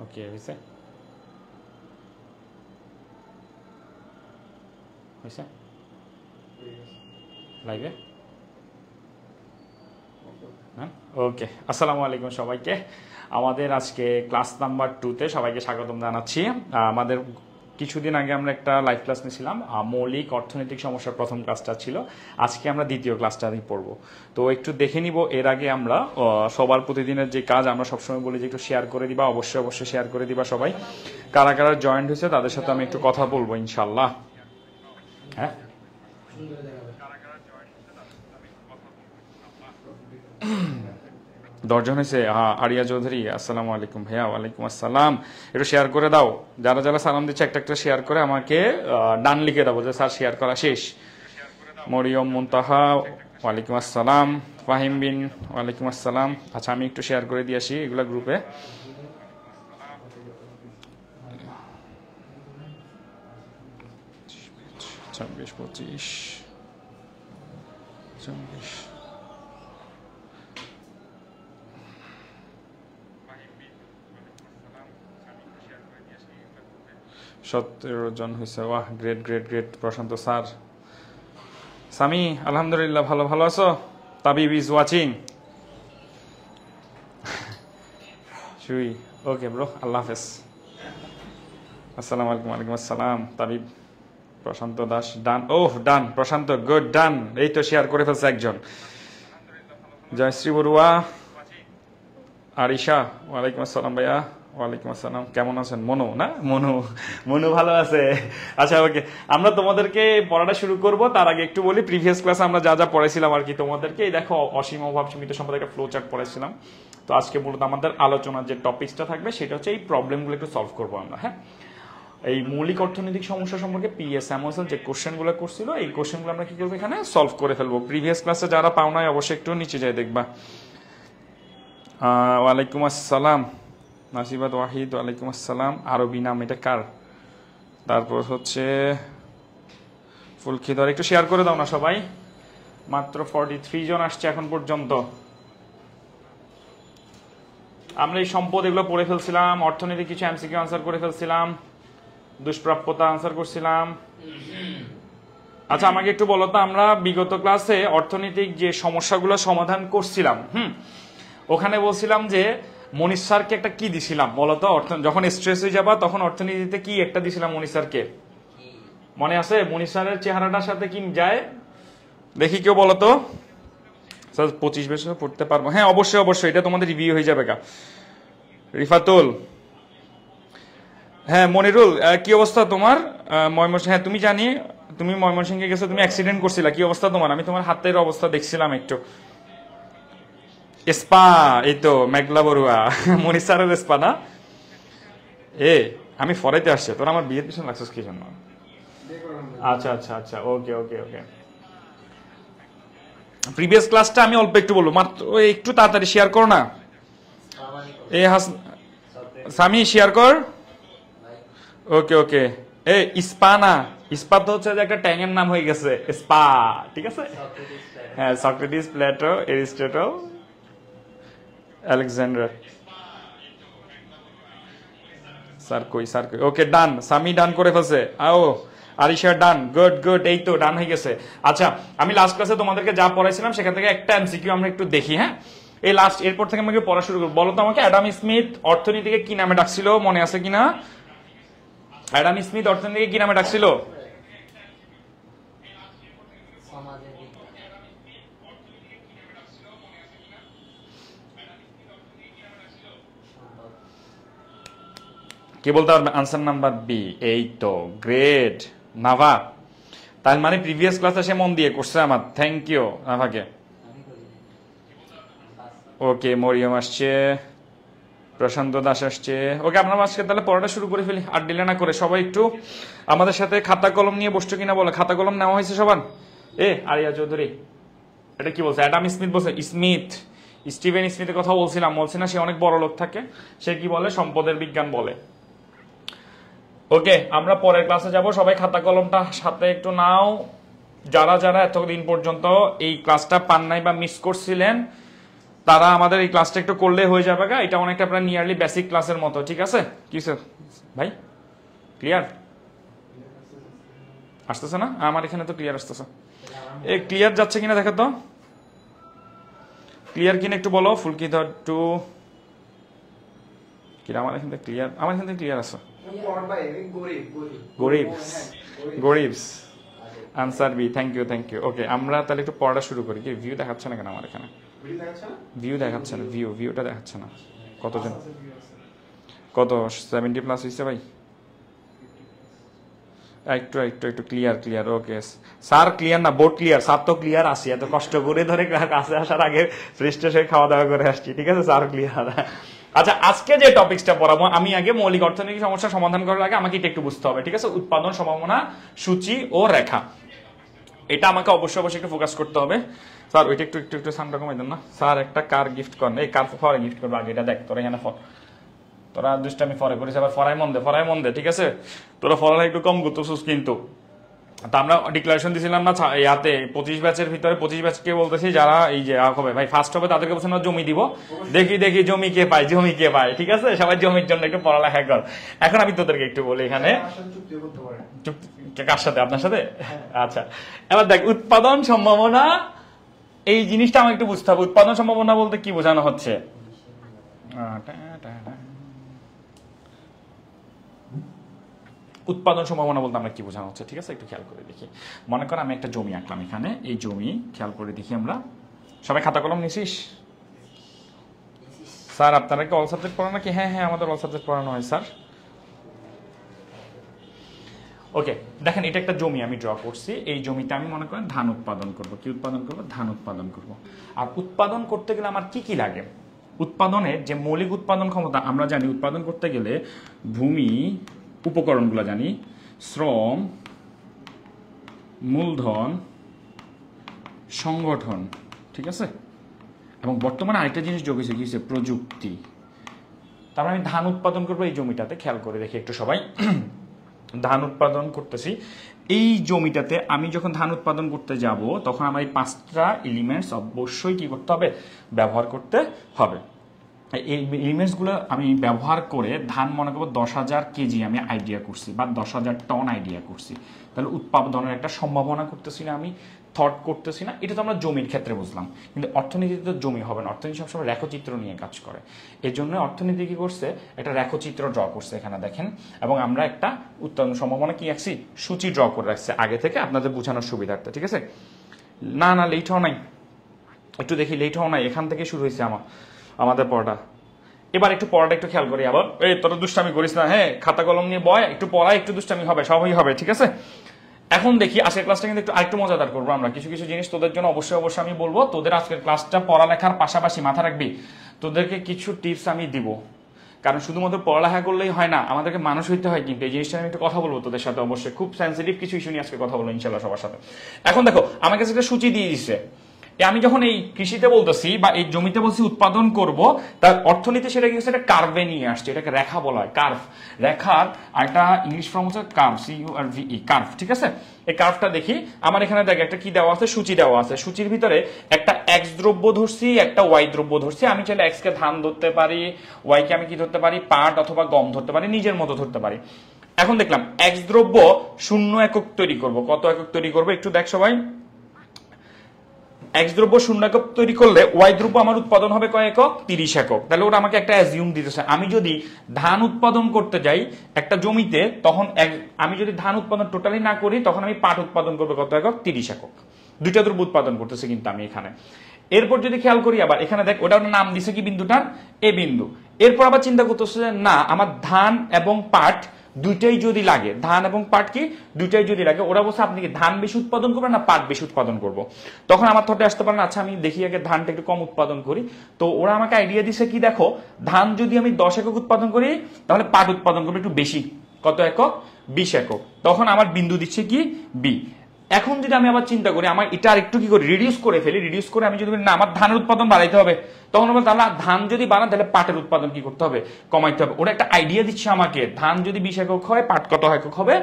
ওকে হয়েছে হয়েছে লাইভে হ্যাঁ ওকে। আসসালামু আলাইকুম সবাইকে। আমাদের আজকে ক্লাস নাম্বার 2-তে সবাইকে স্বাগতম জানাচ্ছি। আমাদের কিছুদিন আগে আমরা একটা লাইভ ক্লাস নিয়েছিলাম, মৌলিক অর্থনৈতিক সমস্যার প্রথম ক্লাসটা ছিল। আজকে আমরা দ্বিতীয় ক্লাসটা পড়বো। তো একটু দেখে নিব। এর আগে আমরা সবার প্রতিদিনের যে কাজ আমরা সবসময় বলি যে একটু শেয়ার করে দিবা, অবশ্যই অবশ্যই শেয়ার করে দিবা সবাই। কারা কারা জয়েন্ট হয়েছে তাদের সাথে আমি একটু কথা বলবো ইনশাল্লাহ। হ্যাঁ দশজন হয়েছে। আরিয়া চৌধুরী আসসালামু আলাইকুম ভাইয়া। ওয়ালাইকুম আসসালাম। একটু শেয়ার করে দাও, যারা যারা সালাম দিচ্ছে একটা একটা শেয়ার করে আমাকে ডান লিখে দাও যে স্যার শেয়ার করা শেষ। মরিয়ম মুনতাহা ওয়ালাইকুম আসসালাম। ফাহিম বিন ওয়ালাইকুম আসসালাম। আচ্ছা আমি একটু শেয়ার করে দিয়ে আসি এগুলা গ্রুপে। 26 25 26 17 জন হয়েছে। ওয়াহ গ্রেট গ্রেট গ্রেট। প্রশান্ত স্যার, সামি আলহামদুলিল্লাহ ভালো। ভালো আছো? Tabib is watching. শুই ওকে ব্রো, আল্লাহ হাফেজ। আসসালামু আলাইকুম। ওয়ালাইকুম আসসালাম। তাবিব প্রশান্ত দাস ডান। ওহ ডান প্রশান্ত, গুড ডান। এই তো শেয়ার করে ফেলছে একজন। জয়শ্রী বড়ুয়া, আরিশা ওয়ালাইকুম আসসালাম ভাইয়া। ওয়ালাইকুম আসসালাম। কেমন আছেন? মনু না মনু, মনু ভালো আছে। আচ্ছা ওকে, আমরা তোমাদেরকে পড়াটা শুরু করব তার আগে একটু বলি প্রিভিয়াস ক্লাসে আমরা যা যা পড়াইছিলাম আর কি তোমাদেরকে। এই দেখো অসীম অভাব সীমিত সম্পর্কে একটা ফ্লো চার্ট পড়াইছিলাম। তো আজকে মূলত আমাদের আলোচনার যে টপিকসটা থাকবে সেটা হচ্ছে এই প্রবলেমগুলো একটু সলভ করবো আমরা। হ্যাঁ, এই মৌলিক অর্থনৈতিক সমস্যা সম্পর্কে পিএস স্যামুয়েলসন যে কোশ্চেনগুলো করছিল এই কোশ্চেনগুলো আমরা কি করবো এখানে সলভ করে ফেলবো। প্রিভিয়াস ক্লাসে যারা পাও নাই অবশ্যই একটু নিচে যাই দেখবা। ওয়ালাইকুম আসসালাম নাসিবাত ওয়াহিদ। ওয়ালাইকুম আসসালাম। আরবি নাম এটা কার? তারপর হচ্ছে ফুলখিদর। একটু শেয়ার করে দাও না সবাই। মাত্র 43 জন আসছে এখন পর্যন্ত। আমরা এই সম্পদ এগুলো পড়ে ফেলছিলাম, অর্থনীতি কিছু এমসিকিউ আনসার করে ফেলছিলাম, দুষ্প্রাপ্যতা আনসার করছিলাম। আচ্ছা আমাকে একটু বলো তো, আমরা বিগত ক্লাসে অর্থনৈতিক যে সমস্যাগুলো সমাধান করছিলাম ওখানে বলছিলাম যে মনীষ স্যারকে একটা কি দিছিলাম বলতো? যখন স্ট্রেস হয়ে যাবা তখন অর্থনীতিতে কি একটা দিছিলাম মনীষ স্যারকে, মনে আছে? মনীষ স্যারের চেহারাটার সাথে কি যায় দেখি কেউ বলতো। স্যার 25 বছর পড়তে পারবো? হ্যাঁ অবশ্যই অবশ্যই, এটা তোমাদের রিভিউ হয়ে যাবে। রিফাতুল, হ্যাঁ মনিরুল, কি অবস্থা তোমার? ময়মনসিংহ, হ্যাঁ তুমি জানি তুমি ময়মনসিংহে গেছো, তুমি অ্যাক্সিডেন্ট করছিলা, কি অবস্থা তোমার? আমি তোমার হাতের অবস্থা দেখছিলাম একটু। স্পা, এই তো মেঘলা বড়ুয়া মনির স্যারের স্পা না? আমি ফরাইতে আসছে, তোর আমার বিয়ের পিছনে লাগছিস কি জন্য? আচ্ছা আচ্ছা আচ্ছা ওকে ওকে ওকে। প্রিভিয়াস ক্লাসটা আমি অল্প একটু বলবো, মাত্র একটু তাড়াতাড়ি শেয়ার করো না। সামি শেয়ার কর। ওকে ওকে। স্পা না, স্পা তো হচ্ছে যে একটা ট্যাঙের নাম হয়ে গেছে স্পা, ঠিক আছে? হ্যাঁ Socrates, Plato, Aristotle, Alexander. Sir কই স্যার কই? ওকে ডান, সামি ডান করে ফেলছে। আরিশা ডান, গুড গুড। এই তো ডান হয়ে গেছে। আচ্ছা আমি লাস্ট ক্লাসে তোমাদেরকে যা পড়াইছিলাম সেখান থেকে একটা এমসিকিউ আমরা একটু দেখি। হ্যাঁ এই লাস্ট, এরপর থেকে আমাকে পড়া শুরু করবো। বলো তো আমাকে, অ্যাডাম স্মিথ অর্থনীতিকে কি নামে ডাকছিল? মনে আছে কিনা? অ্যাডাম স্মিথ অর্থনীতিকে কি নামে ডাকছিল? কি বলতে পারবে? Answer number B. এই তো গ্রেট নাভা। তার মানে প্রিভিয়াস ক্লাসে সে মন দিয়ে করছে আমার। থ্যাংক ইউ নাভাকে। ওকে মরিয়ম আসছে, প্রশান্ত দাস আসছে। ওকে আমরা আজকে তাহলে পড়াটা শুরু করে ফেলি, আর ডিলে না করে। সবাই একটু আমাদের সাথে খাতা কলম নিয়ে বসছো কিনা বলো। খাতা কলম নেওয়া হয়েছে সবার? আরিয়া চৌধুরী এটা কি বলছে? অ্যাডাম স্মিথ বলছে। স্মিথ, স্টিভেন স্মিথের কথা বলছিলাম, বলছি না? সে অনেক বড় লোক থাকে, সে কি বলে? সম্পদের বিজ্ঞান বলে। ওকে আমরা পরের ক্লাসে যাব। সবাই খাতা কলমটা সাথে একটু নাও। যারা যারা এতদিন পর্যন্ত এই ক্লাসটা পান নাই বা মিস করছিলেন তারা আমাদের এই ক্লাসটা একটু করলে হয়ে যাবে গা, এটা অনেকটা প্রায় নিয়ারলি বেসিক ক্লাসের মতো, ঠিক আছে? কি স্যার ভাই ক্লিয়ার আসতেছে না? আমার এখানে তো ক্লিয়ার আসতেছে। এই ক্লিয়ার যাচ্ছে কিনা দেখো তো, ক্লিয়ার কিনা একটু বলো। ফুল কি ধর টু কি আমার এখান থেকে ক্লিয়ার, আমার এখান থেকে ক্লিয়ার আছে। গরিবস আনসার বি, থ্যাংক ইউ। ওকে, আমরা তাহলে একটু পড়া শুরু করি। কি ভিউ দেখাচ্ছে না কেন আমার এখানে? ভিউ দেখাচ্ছে না, ভিউটা দেখাচ্ছে না। কতজন, কত 70+ হয়েছে ভাই? একটু ক্লিয়ার। ওকে স্যার, ক্লিয়ার না, বোর্ড ক্লিয়ার। স্যার তো ক্লিয়ার আসি, এত কষ্ট করে ধরে কাছে আসার আগে ফ্রেশ ট্রেশ হয়ে খাওয়া দাওয়া করে আসছি, ঠিক আছে? Sir clear. আচ্ছা, আজকে যে টপিকসটা পড়াবো, আমি আগে মৌলিক অর্থনৈতিক সমস্যা সমাধান করার আগে আমাকে এটা একটু বুঝতে হবে, ঠিক আছে? উৎপাদন, সম্ভাবনা, সূচি ও রেখা, এটা আমাকে অবশ্যই একটু ফোকাস করতে হবে। স্যার ওইটা একটু সাউন্ড কমাই দেন না স্যার। একটা কার গিফট করেন, এই কার ফরে গিফট করবো আগে, এটা দেখ তোরা এখানে তোরা দুষ্টামি ফরে করিস, আবার ফরাই মন দে, ঠিক আছে? তোরা ফরাটা একটু কম করতেছিস কিন্তু। তা আমরা ডিক্লারেশন দিছিলাম না ইয়াতে 25 ব্যাচের ভিতরে, 25 ব্যাচকে বলতেছি যারা এই যে হবে ভাই ফার্স্ট হবে তাদেরকে বলছে না জমি দিব, দেখি জমি কে পায়, ঠিক আছে? সবাই জমির জন্য একটু পড়ালেখা কর। এখন আমি তোদেরকে একটু বলি এখানে, কার সাথে? আপনার সাথে? আচ্ছা, এবার দেখ উৎপাদন সম্ভাবনা, এই জিনিসটা আমাকে একটু বুঝতে হবে। উৎপাদন সম্ভাবনা বলতে কি বোঝানো হচ্ছে? উৎপাদন সম্ভাবনা বলতে আমরা কি বোঝানো হচ্ছে, ঠিক আছে? একটু খেয়াল করে দেখি। মনে কর আমি একটা জমি আঁকলাম এখানে, এই জমি খেয়াল করে দেখি আমরা। সবাই খাতা কলম নিছিস? স্যার আপনারা কি অল সাবজেক্ট পড়ানো নাকি? হ্যাঁ, আমাদের অল সাবজেক্ট পড়ানো হয় স্যার। ওকে, দেখেন এটা একটা জমি আমি ড্র করছি। এই জমিতে আমি মনে করেন ধান উৎপাদন করব। কি উৎপাদন করব? ধান উৎপাদন করব। আর উৎপাদন করতে গেলে আমার কি লাগে? উৎপাদনের যে মৌলিক উৎপাদন ক্ষমতা আমরা জানি, উৎপাদন করতে গেলে ভূমি, উপকরণগুলো জানি, শ্রম, মূলধন, সংগঠন, ঠিক আছে? এবং বর্তমানে আরেকটা জিনিস যোগ হয়েছে, কি হচ্ছে? প্রযুক্তি। তারপরে আমি ধান উৎপাদন করবো এই জমিটাতে, খেয়াল করে দেখি একটু সবাই। ধান উৎপাদন করতেছি এই জমিটাতে। আমি যখন ধান উৎপাদন করতে যাব তখন আমার এই 5টা এলিমেন্টস অবশ্যই কি করতে হবে? ব্যবহার করতে হবে। এই এলিমেন্টসগুলো আমি ব্যবহার করে ধান মনে করবো 10,000 কেজি আমি আইডিয়া করছি, বা 10,000 টন আইডিয়া করছি। তাহলে উৎপাদনের একটা সম্ভাবনা করতেছি না, আমি থট করতেছি না। এটা তো আমরা জমির ক্ষেত্রে বুঝলাম, কিন্তু অর্থনীতিতে তো জমি হবে না। অর্থনীতি সবসময় রেখচিত্র নিয়ে কাজ করে। এই জন্য অর্থনীতি কি করছে? একটা রেখচিত্র ড্র করছে এখানে দেখেন, এবং আমরা একটা উৎপাদন সম্ভাবনা কি রাখছি? সূচি ড্র করে রাখছে আগে থেকে আপনাদের বোঝানোর সুবিধার্থে, ঠিক আছে? না লেট হও নাই, একটু দেখি লেট হও নাই, এখান থেকে শুরু হয়েছে আমাদের পড়াটা। এবার একটু পড়াটা একটু খেয়াল করি। আবার এই তোরা দুষ্টামি করিস না, হ্যাঁ? খাতা কলম নিয়ে বয়, একটু পড়া, একটু দুষ্টামি হবে, সবই হবে, ঠিক আছে? এখন দেখি আজকের ক্লাসটা কিন্তু একটু আরেকটু মজাদার করবো আমরা। কিছু জিনিস তোদের জন্য অবশ্যই আমি বলবো। তোদের আজকের ক্লাসটা পড়ালেখার পাশাপাশি মাথা রাখবি, তোদেরকে কিছু টিপস আমি দিব। কারণ শুধুমাত্র পড়ালেখা করলেই হয় না, আমাদেরকে মানুষ হইতে হয়। কিন্তু এই জিনিসটা আমি একটু কথা বলবো তোদের সাথে, অবশ্যই খুব সেন্সিটিভ কিছু ইস্যু নিয়ে আজকে কথা বলবো ইনশাল্লাহ সবার সাথে। এখন দেখো আমার কাছে একটা সূচি দিয়ে দিচ্ছে। আমি যখন এই কৃষিতে বলতেছি বা এই জমিতে বলছি উৎপাদন করব, তার অর্থনীতি সেটা কি হচ্ছে? একটা কার্ভে নিয়ে আসছে, এটাকে রেখা বলা হয়, কার্ভ। রেখার একটা ইংলিশ ফর্ম হচ্ছে কার্ভ, CURVE, কার্ভ, ঠিক আছে? এই কার্ভটা দেখি আমার এখানে দেখ একটা কি দেওয়া আছে? সূচি দেওয়া আছে। সূচির ভিতরে একটা এক্স দ্রব্য ধরছি, একটা ওয়াই দ্রব্য ধরছি। আমি চাইলে এক্স কে ধান ধরতে পারি, ওয়াই কে আমি কি ধরতে পারি? পাট অথবা গম ধরতে পারি, নিজের মতো ধরতে পারি। এখন দেখলাম এক্স দ্রব্য 0 একক তৈরি করব। কত একক তৈরি করবো একটু দেখ সবাই। এক্স দ্রব্য 0 একক তৈরি করলে ওয়াই দ্রব্য আমার উৎপাদন হবে কয় একক? 30 একক। তাহলে ওরা আমাকে একটা অ্যাজিউম দিতেছে, আমি যদি ধান উৎপাদন করতে যাই একটা জমিতে, তখন আমি যদি ধান উৎপাদন টোটালি না করি, তখন আমি পাট উৎপাদন করবো কত একক? 30 একক। দুইটা দ্রব্য উৎপাদন করতেছে কিন্তু আমি এখানে। এরপর যদি খেয়াল করি আবার এখানে দেখ, ওটা নাম দিছে কি? বিন্দুটার এ বিন্দু। এরপর আবার চিন্তা করতেছে যে না, আমার ধান এবং পাট দুইটাই যদি লাগে, ধান এবং পাট কি দুইটাই যদি লাগে, ওরা বলছে আপনি কি ধান বেশি উৎপাদন করবেন না পাট বেশি উৎপাদন করব? তখন আমার থটে আসতে পারে না, আচ্ছা আমি দেখি আগে ধানটা একটু কম উৎপাদন করি। তো ওরা আমাকে আইডিয়া দিছে কি? দেখো, ধান যদি আমি 10 একক উৎপাদন করি, তাহলে পাট উৎপাদন করবো একটু বেশি, কত একক? 20 একক। তখন আমার বিন্দু দিচ্ছে কি? বি। এখন যদি আমি আবার চিন্তা করি, আমার এটা আর একটু কি করি? রিডিউস করে ফেলি। রিডিউস করে আমি যদি না, আমার ধানের উৎপাদন বাড়াইতে হবে, তখন বলবো তাহলে ধান যদি বাড়ান তাহলে পাটের উৎপাদন কি করতে হবে? কমাইতে হবে। ওরা একটা আইডিয়া দিচ্ছে আমাকে, ধান যদি 20 একক হয়, পাট কত একক হবে?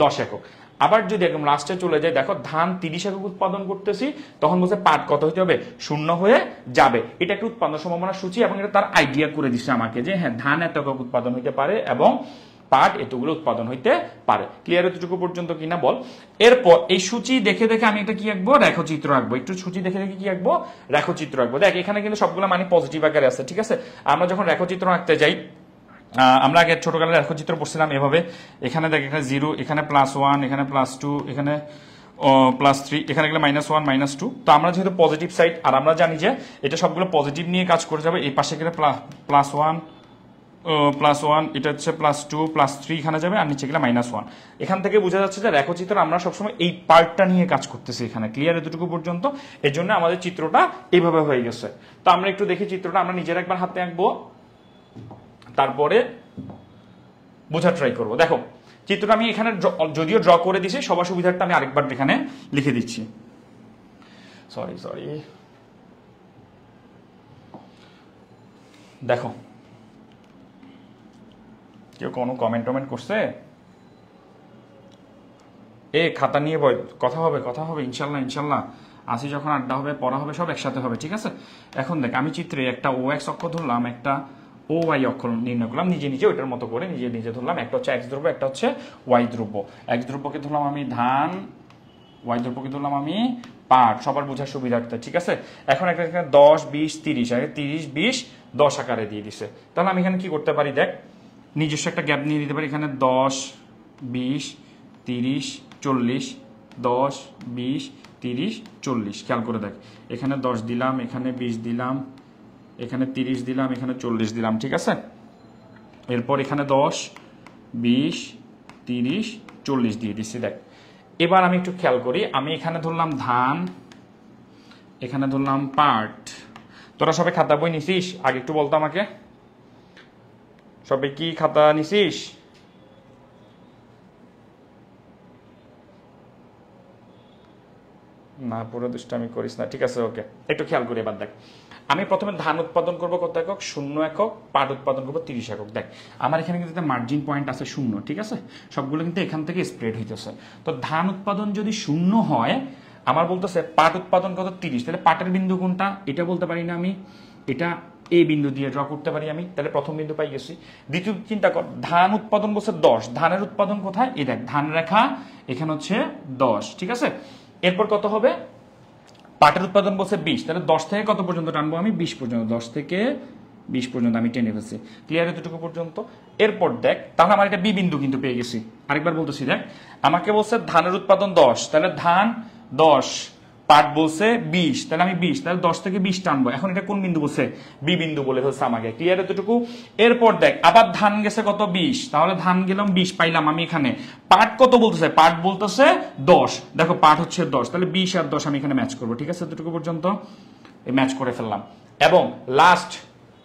10 একক। আবার যদি একদম লাস্টে চলে যায়, দেখো ধান 30 একক উৎপাদন করতেছি, তখন বলছে পাট কত হতে হবে, 0 হয়ে যাবে। এটা একটা উৎপাদন সম্ভাবনা সূচি এবং এটা তার আইডিয়া করে দিচ্ছে আমাকে যে হ্যাঁ ধান এত একক উৎপাদন হইতে পারে এবং পাট এতগুলো উৎপাদন হইতে পারে। ক্লিয়ার এতটুকু পর্যন্ত কিনা বল। এরপর এই সূচি দেখে দেখে আমি এটা কি আঁকবো, রেখাচিত্র আঁকবো। একটু সূচি দেখে দেখে কি আঁকবো, রেখাচিত্র আঁকবো। দেখ এখানে কিন্তু সবগুলো মানে পজিটিভ আকারে আছে, ঠিক আছে। আমরা যখন রেখাচিত্র আঁকতে যাই, আমরা আগে ছোটকালে রেখাচিত্র পড়ছিলাম এভাবে, এখানে দেখ এখানে 0, এখানে +1, এখানে +2, এখানে +3, এখানে গেলে -1 -2। তো আমরা যেহেতু পজিটিভ সাইড আর আমরা জানি যে এটা সবগুলো পজিটিভ নিয়ে কাজ করে যাবে, এই পাশে গেলে +1, এটা হচ্ছে +2, +3 এখানে যাবে, আর নিচে গেলে -1। এখান থেকে বোঝা যাচ্ছে যে রেখাচিত্র আমরা সবসময় এই পার্টটা নিয়ে কাজ করতেছি এখানে। ক্লিয়ার এতটুকু পর্যন্ত? এর জন্য আমাদের চিত্রটা এইভাবে হয়ে গেছে। তো আমরা একটু দেখি চিত্রটা, আমরা নিজের একবার হাতে আঁকবো, তারপরে বোঝা ট্রাই করবো। দেখো চিত্রটা আমি এখানে যদিও ড্র করে দিছি, সবার সুবিধার্থে আমি আরেকবার এখানে লিখে দিচ্ছি। সরি দেখো কেউ কোনো কমেন্ট করছে? খাতা নিয়ে কথা হবে ইনশাল্লাহ। আসি যখন আড্ডা হবে, পড়া হবে, সব একসাথে হবে, ঠিক আছে। এখন দেখ আমি চিত্রে একটা OX অক্ষর ধরলাম, একটা OY অক্ষর নির্ণয় করলাম নিজে নিজে, ওইটার মতো করে নিজে ধরলাম। একটা হচ্ছে X দ্রব্য, একটা হচ্ছে Y দ্রব্য। X দ্রব্যকে ধরলাম আমি ধান, Y দ্রব্যকে ধরলাম আমি পাট, সবার বোঝার সুবিধার্থে, ঠিক আছে। এখন একটা 10 20 30, আগে 30 20 10 আকারে দিয়ে দিছে। তাহলে আমি এখানে কি করতে পারি, দেখ নিজস্ব একটা গ্যাপ নিয়ে দিতে পারি। এখানে 10 20 30 40, 10 20 30 40। খেয়াল করে দেখ, এখানে 10 দিলাম, এখানে 20 দিলাম, এখানে 30 দিলাম, এখানে 40 দিলাম, ঠিক আছে। এরপর এখানে 10 20 30 40 দিয়ে দিচ্ছি। দেখ এবার আমি একটু খেয়াল করি, আমি এখানে ধরলাম ধান, এখানে ধরলাম পাট। তোরা সবাই খাতা বই নিছিস? আগে একটু বলতো আমাকে, সবাই কি খাতা নিছিস? না পুরো দুষ্টামি করিস না, ঠিক আছে, ওকে। একটু খেয়াল করি এবার। দেখ আমি প্রথমে ধান উৎপাদন করবো কত একক, 0 একক। পাট উৎপাদন করবো 30 একক। দেখ আমার এখানে কিন্তু মার্জিন পয়েন্ট আছে 0, ঠিক আছে। সবগুলো কিন্তু এখান থেকে স্প্রেড হইতেছে। তো ধান উৎপাদন যদি 0 হয়, আমার বলতেছে পাট উৎপাদন কত 30, তাহলে পাটের বিন্দু কোনটা এটা বলতে পারি না আমি, এটা এই বিন্দু দিয়ে ড্র করতে পারি আমি, তাহলে প্রথম বিন্দু পাই গেছি। দ্বিতীয় চিন্তা কর, ধান উৎপাদন বলছে 10, ধানের উৎপাদন কোথায়, এই দেখ ধান রেখা এখানে হচ্ছে 10, ঠিক আছে। এরপর কত হবে, পাটের উৎপাদন বলছে 20, তাহলে 10 থেকে কত পর্যন্ত টানবো আমি, 20 পর্যন্ত, 10 থেকে 20 পর্যন্ত আমি টেনে ফেলছি। ক্লিয়ার এতটুকু পর্যন্ত? এরপর দেখ তাহলে আমার এটা বি বিন্দু কিন্তু পেয়ে গেছি। আরেকবার বলতেছি, দেখ আমাকে বলছে ধানের উৎপাদন 10, তাহলে ধান 10, পাট বলছে 20, তাহলে আমি 20, তাহলে 10 থেকে 20 টানবো। এখন এটা কোন বিন্দু বলছে, বি বিন্দু বলে ফেলছে আমাকে। ক্লিয়ার এতটুকু? এরপর দেখ আবার ধান গেছে কত 20, তাহলে ধান গেলাম 20 পাইলাম আমি এখানে। পাট কত বলতেছে, পাট বলতেছে 10, দেখো পাট হচ্ছে 10, তাহলে 20 আর 10 আমি এখানে ম্যাচ করবো, ঠিক আছে। এতটুকু পর্যন্ত ম্যাচ করে ফেললাম। এবং লাস্ট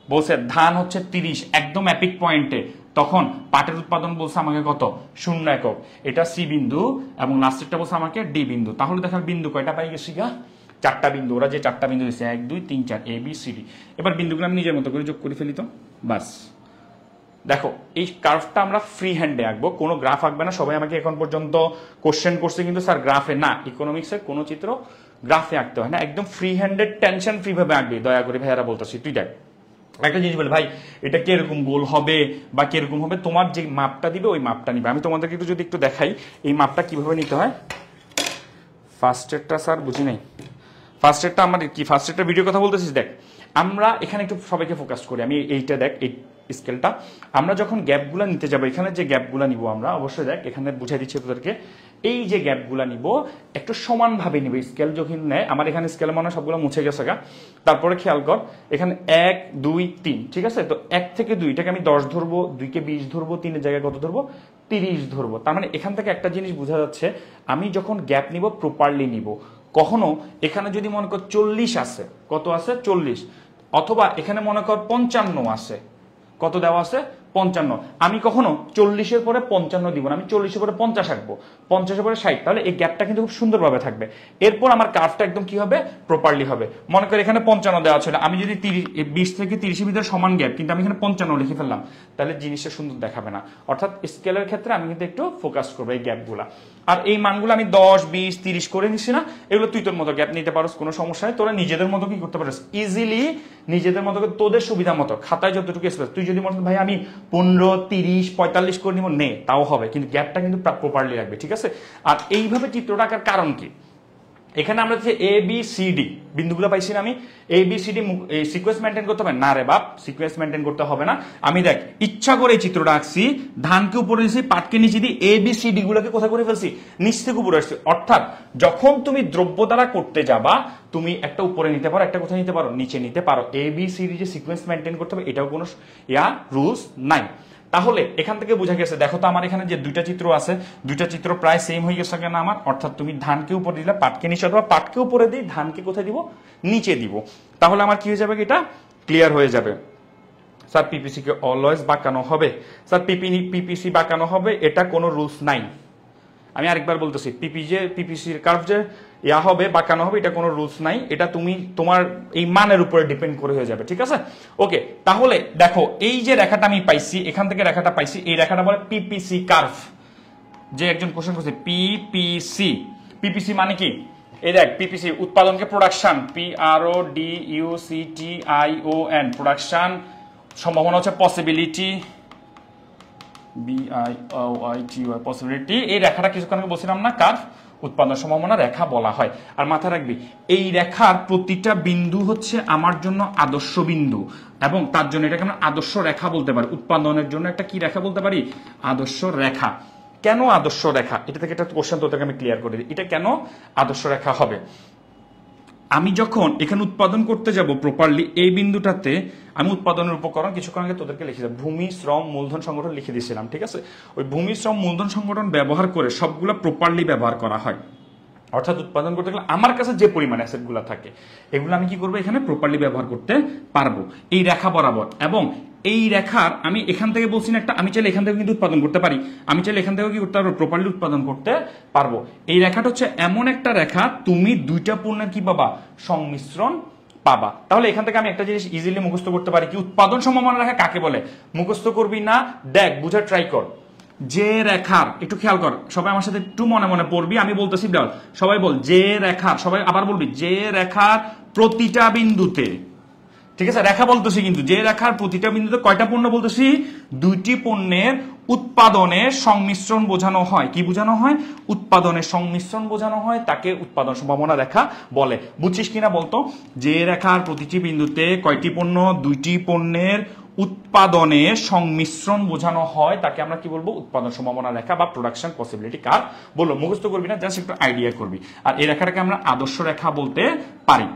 বলছে ধান হচ্ছে 30, একদম এপিক পয়েন্টে, তখন পাটের উৎপাদন বলছে আমাকে কত, 0 একক। এটা সি বিন্দু এবং লাস্টেরটা বলছে আমাকে ডি বিন্দু। তাহলে দেখার বিন্দু কয়টা পাই গেছি গা, 4টা বিন্দু। ওরা যে 4টা বিন্দু দিচ্ছে 1 2 3 4, এ বি সি ডি। এবার বিন্দুগুলো আমি নিজের মতো করে যোগ করে ফেলি তো, বাস। দেখো এই কার্ভটা আমরা ফ্রি হ্যান্ডে আঁকবো, কোনো গ্রাফ আঁকবে না। সবাই আমাকে এখন পর্যন্ত কোশ্চেন করছে কিন্তু স্যার গ্রাফে না, ইকোনমিক্সের কোনো চিত্র গ্রাফে আঁকতে হয় না, একদম ফ্রি হ্যান্ডেড টেনশন ফ্রি ভাবে আঁকবি, দয়া করে ভাইয়ারা বলতেছি। তুই দেখ একটা জিনিস বলে, ভাই এটা কিরকম গোল হবে বা কিরকম হবে, তোমার যে মাপটা দিবে ওই মাপটা নিবে। আমি তোমাদেরকে একটু যদি একটু দেখাই এই মাপটা কিভাবে নিতে হয়। ফার্স্ট এডটা স্যার বুঝি নাই, ফার্স্ট এডটা আমার কি, ফার্স্ট এডটা ভিডিও কথা বলতেছিস। দেখ আমরা এখানে একটু সবাইকে ফোকাস করি, আমি এইটা দেখ এই স্কেলটা, আমরা যখন গ্যাপগুলো নিতে যাবো, এখানে যে গ্যাপগুলো নিব আমরা, অবশ্যই দেখ এখানে বুঝাই দিচ্ছি তোদেরকে, এই যে গ্যাপগুলো নিব একটু সমানভাবে নিব। স্কেল যখন নেয়, আমার এখানে স্কেল মনে সবগুলো মুছে গেছে গা। তারপরে খেয়াল কর এখানে 1 2 3, ঠিক আছে। তো 1 থেকে 2 এটাকে আমি 10 ধরবো, 2 কে 20 ধরবো, 3 এর জায়গায় কত ধরবো, 30 ধরবো। তার মানে এখান থেকে একটা জিনিস বোঝা যাচ্ছে, আমি যখন গ্যাপ নিব প্রপারলি নিব। কখনো এখানে যদি মনে কর 40 আছে, কত আছে 40, অথবা এখানে মনে কর 55 আছে, কত দেওয়া আছে 55, আমি কখনো 40-এর পরে 55 দিব না, আমি 40-এর পরে 50 আঁকবো, 50-এর পরে 60, তাহলে এই গ্যাপটা কিন্তু খুব সুন্দরভাবে থাকবে। এরপর আমার কার্ভটা একদম কি হবে, প্রপারলি হবে। মনে করি এখানে 55 দেওয়া ছিল, আমি যদি 20 থেকে 30-এর ভিতরে সমান গ্যাপ, কিন্তু আমি এখানে 55 লিখে ফেললাম, তাহলে জিনিসটা সুন্দর দেখাবে না। অর্থাৎ স্কেলের ক্ষেত্রে আমি কিন্তু একটু ফোকাস করবো এই গ্যাপগুলা। আর এই মানগুলো আমি 10, 20, 30 করে নিচ্ছি না, এগুলো তুই তোর মতো গ্যাপ নিতে পারোস, কোনো সমস্যা নেই। তোরা নিজেদের মতো কি করতে পারিস, ইজিলি নিজেদের মতো তোদের সুবিধা মতো খাতায় যতটুকু স্পেস, তুই যদি মনে ভাই আমি 15, 30, 45 করে নিব, নে, তাও হবে, কিন্তু গ্যাপটা কিন্তু প্রপারলি রাখবে, ঠিক আছে। আর এইভাবে চিত্রটা আঁকার কারণ কি, এখানে আমরা যে এ বি সি ডি বিন্দুগুলো পাইছি না, আমি A B C D sequence maintain করতে হবে না রে বাপ, সিকোয়েন্স মেনটেন করতে হবে না। আমি দেখ ইচ্ছা করে এই চিত্রটা আঁকছি, ধানকে উপরে দিয়েছি, পাটকে নিচে দিই, এ বি সি ডি গুলোকে কোথায় করে ফেলছি, নিচ থেকে উপরে আসছি। অর্থাৎ যখন তুমি দ্রব্য দ্বারা করতে যাবা, তুমি একটা উপরে নিতে পারো, একটা কোথায় নিতে পারো, নিচে নিতে পারো। এ বি সি ডি যে সিকোয়েন্স মেনটেন করতে হবে, এটাও কোনো রুলস নাই। তাহলে এখান থেকে বোঝা গেছে, দেখো তো আমার এখানে যে দুইটা চিত্র আছে, দুইটা চিত্র প্রায় সেম হয়ে গেছে কেন আমার, অর্থাৎ তুমি ধানকে উপরে দিলে পাটকে নিচে, অথবা পাটকে উপরে দিই ধানকে কোথায় দিব, নিচে দিব। তাহলে আমার কি হয়ে যাবে, এটা ক্লিয়ার হয়ে যাবে। স্যার পিপিসি কে অলওয়েজ বাঁকানো হবে, স্যার পিপিসি বাঁকানো হবে, এটা কোনো রুলস নাই। আমি আরেকবার বলতেছি, পিপিসির কার্ভ যে হবে, বাঁকানো হবে, এটা কোনো রুলস নাই, এটা তুমি তোমার এই মানের উপরে ডিপেন্ড করে হয়ে যাবে, ঠিক আছে। ওকে, তাহলে দেখো এই যে রেখাটা আমি পাইছি, এখান থেকে রেখাটা পাইছি, এই রেখাটা বলে পিপিসি কার্ভ। যে একজন কোশ্চেন করছে পিপিসি, পিপিসি মানে কি, এই দেখ পিপিসি উৎপাদনকে প্রোডাকশন, PRODUCTION প্রোডাকশন, সম্ভাবনা হচ্ছে পসিবিলিটি, BIOITY পসিবিলিটি। এই রেখাটা কিছুক্ষণ আগে বলছিলাম না, কার্ভ, উৎপাদন সম্ভাবনা রেখা বলা হয়। আর মাথায় রাখবি এই রেখার প্রতিটা বিন্দু হচ্ছে আমার জন্য আদর্শ বিন্দু, এবং তার জন্য এটাকে আমরা আদর্শ রেখা বলতে পারি। উৎপাদনের জন্য একটা কি রেখা বলতে পারি, আদর্শ রেখা। কেন আদর্শ রেখা, এটা থেকে একটা কোশ্চেন তোদেরকে আমি ক্লিয়ার করে দিই, এটা কেন আদর্শ রেখা হবে। আমি যখন এখানে উৎপাদন করতে যাব প্রপারলি, এই বিন্দুটাতে আমি উৎপাদনের উপকরণ কিছুক্ষণ আগে তোদেরকে লিখে দেব, ভূমি, শ্রম, মূলধন, সংগঠন লিখে দিয়েছিলাম, ঠিক আছে। ওই ভূমি, শ্রম, মূলধন, সংগঠন ব্যবহার করে সবগুলো প্রপারলি ব্যবহার করা হয়। অর্থাৎ উৎপাদন করতে গেলে আমার কাছে যে পরিমাণ অ্যাসেট গুলা থাকে, এগুলো আমি কি করবো, এখানে প্রপারলি ব্যবহার করতে পারবো এই রেখা বরাবর। এবং এই রেখার আমি এখান থেকে বলছি না একটা, আমি চাইলে এখান থেকে কিন্তু উৎপাদন করতে পারি, আমি চাইলে এখান থেকে কি করতে পারবো, প্রপারলি উৎপাদন করতে পারবো। এই রেখাটা হচ্ছে এমন একটা রেখা, তুমি দুইটা পণ্যের কি পাবা, সংমিশ্রণ পাবা। তাহলে এখান থেকে আমি একটা জিনিস ইজিলি মুখস্থ করতে পারি, কি উৎপাদন সম্ভাবনা রেখা কাকে বলে। মুখস্থ করবি না, দেখ বুঝার ট্রাই কর। যে রেখার, একটু খেয়াল কর, সবাই আমার সাথে একটু মনে মনে পড়বি, আমি বলতেছি বল, সবাই বল, যে রেখার, সবাই আবার বলবি, যে রেখার প্রতিটা বিন্দুতে, ঠিক আছে, রেখা বলতেছি কিন্তু, যে রেখার প্রতিটা বিন্দুতে কয়টা পণ্য বলতেছি, দুইটি পণ্যের উৎপাদনের সংমিশ্রণ বোঝানো হয়। কি বোঝানো হয়, উৎপাদনের সংমিশ্রণ বোঝানো হয়, তাকে উৎপাদন সম্ভাবনা রেখা বলে। বুঝছিস কিনা বলতো, যে রেখার প্রতিটি বিন্দুতে কয়টি পণ্য, দুইটি পণ্যের উৎপাদনের সংমিশ্রণ বোঝানো হয়, তাকে আমরা কি বলবো, উৎপাদন সম্ভাবনা রেখা বা প্রোডাকশন পসিবিলিটি কার্ভ বলবো। মুখস্থ করবি না, জাস্ট একটু আইডিয়া করবি। আর এই রেখাটাকে আমরা আদর্শ রেখা বলতে পারি।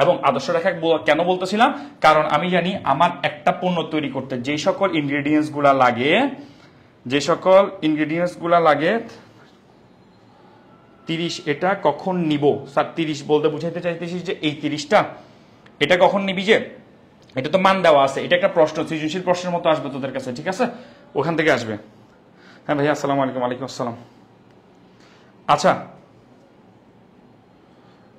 এবং আদর্শ রেখা কেন বলতেছিলাম, কারণ আমি জানি আমার একটা পণ্য তৈরি করতে যে সকল ইনগ্রেডিয়েন্টস গুলা লাগে, যে সকল ইনগ্রেডিয়েন্টস গুলা লাগে, 30 এটা কখন নিব, স্যার 30 বলতে বুঝাইতে চাইতেছিস যে এই 30টা, এটা কখন নিবি, যে এটা তো মান দেওয়া আছে, এটা একটা প্রশ্ন, সৃজনশীল প্রশ্নের মতো আসবে তোদের কাছে, ঠিক আছে, ওখান থেকে আসবে। হ্যাঁ ভাইয়া, আসসালামু আলাইকুম। ওয়ালাইকুম আসসালাম। আচ্ছা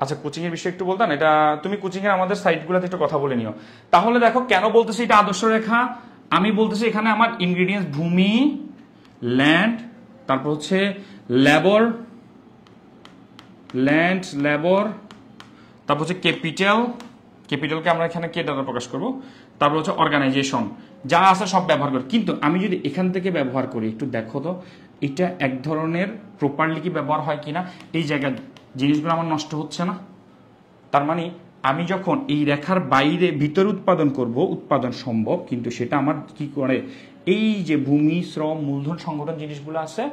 আচ্ছা, কোচিং এর বিষয়ে একটু বলতাম, এটা তুমি কোচিং এর আমাদের সাইটগুলোতে একটু কথা বলে নিও। তাহলে দেখো কেন বলতেছি এটা আদর্শ রেখা, আমি বলতেছি এখানে আমার ইনগ্রেডিয়েন্টস ভূমি, ল্যান্ড, তারপর হচ্ছে লেবর, তারপর হচ্ছে ক্যাপিটালকে আমরা এখানে কে দ্বারা প্রকাশ করব, তারপর হচ্ছে অর্গানাইজেশন, যা আছে সব ব্যবহার করি। কিন্তু আমি যদি এখান থেকে ব্যবহার করি, একটু দেখো তো এটা এক ধরনের প্রপারলি কি ব্যবহার হয় কিনা, এই জায়গায় জিনিসগুলো আমার নষ্ট হচ্ছে না। তার মানে আমি যখন এই রেখার বাইরে ভিতরে উৎপাদন করব, উৎপাদন সম্ভব, কিন্তু সেটা আমার কি করে, এই যে ভূমি, শ্রম, মূলধন, সংগঠন জিনিসগুলো আছে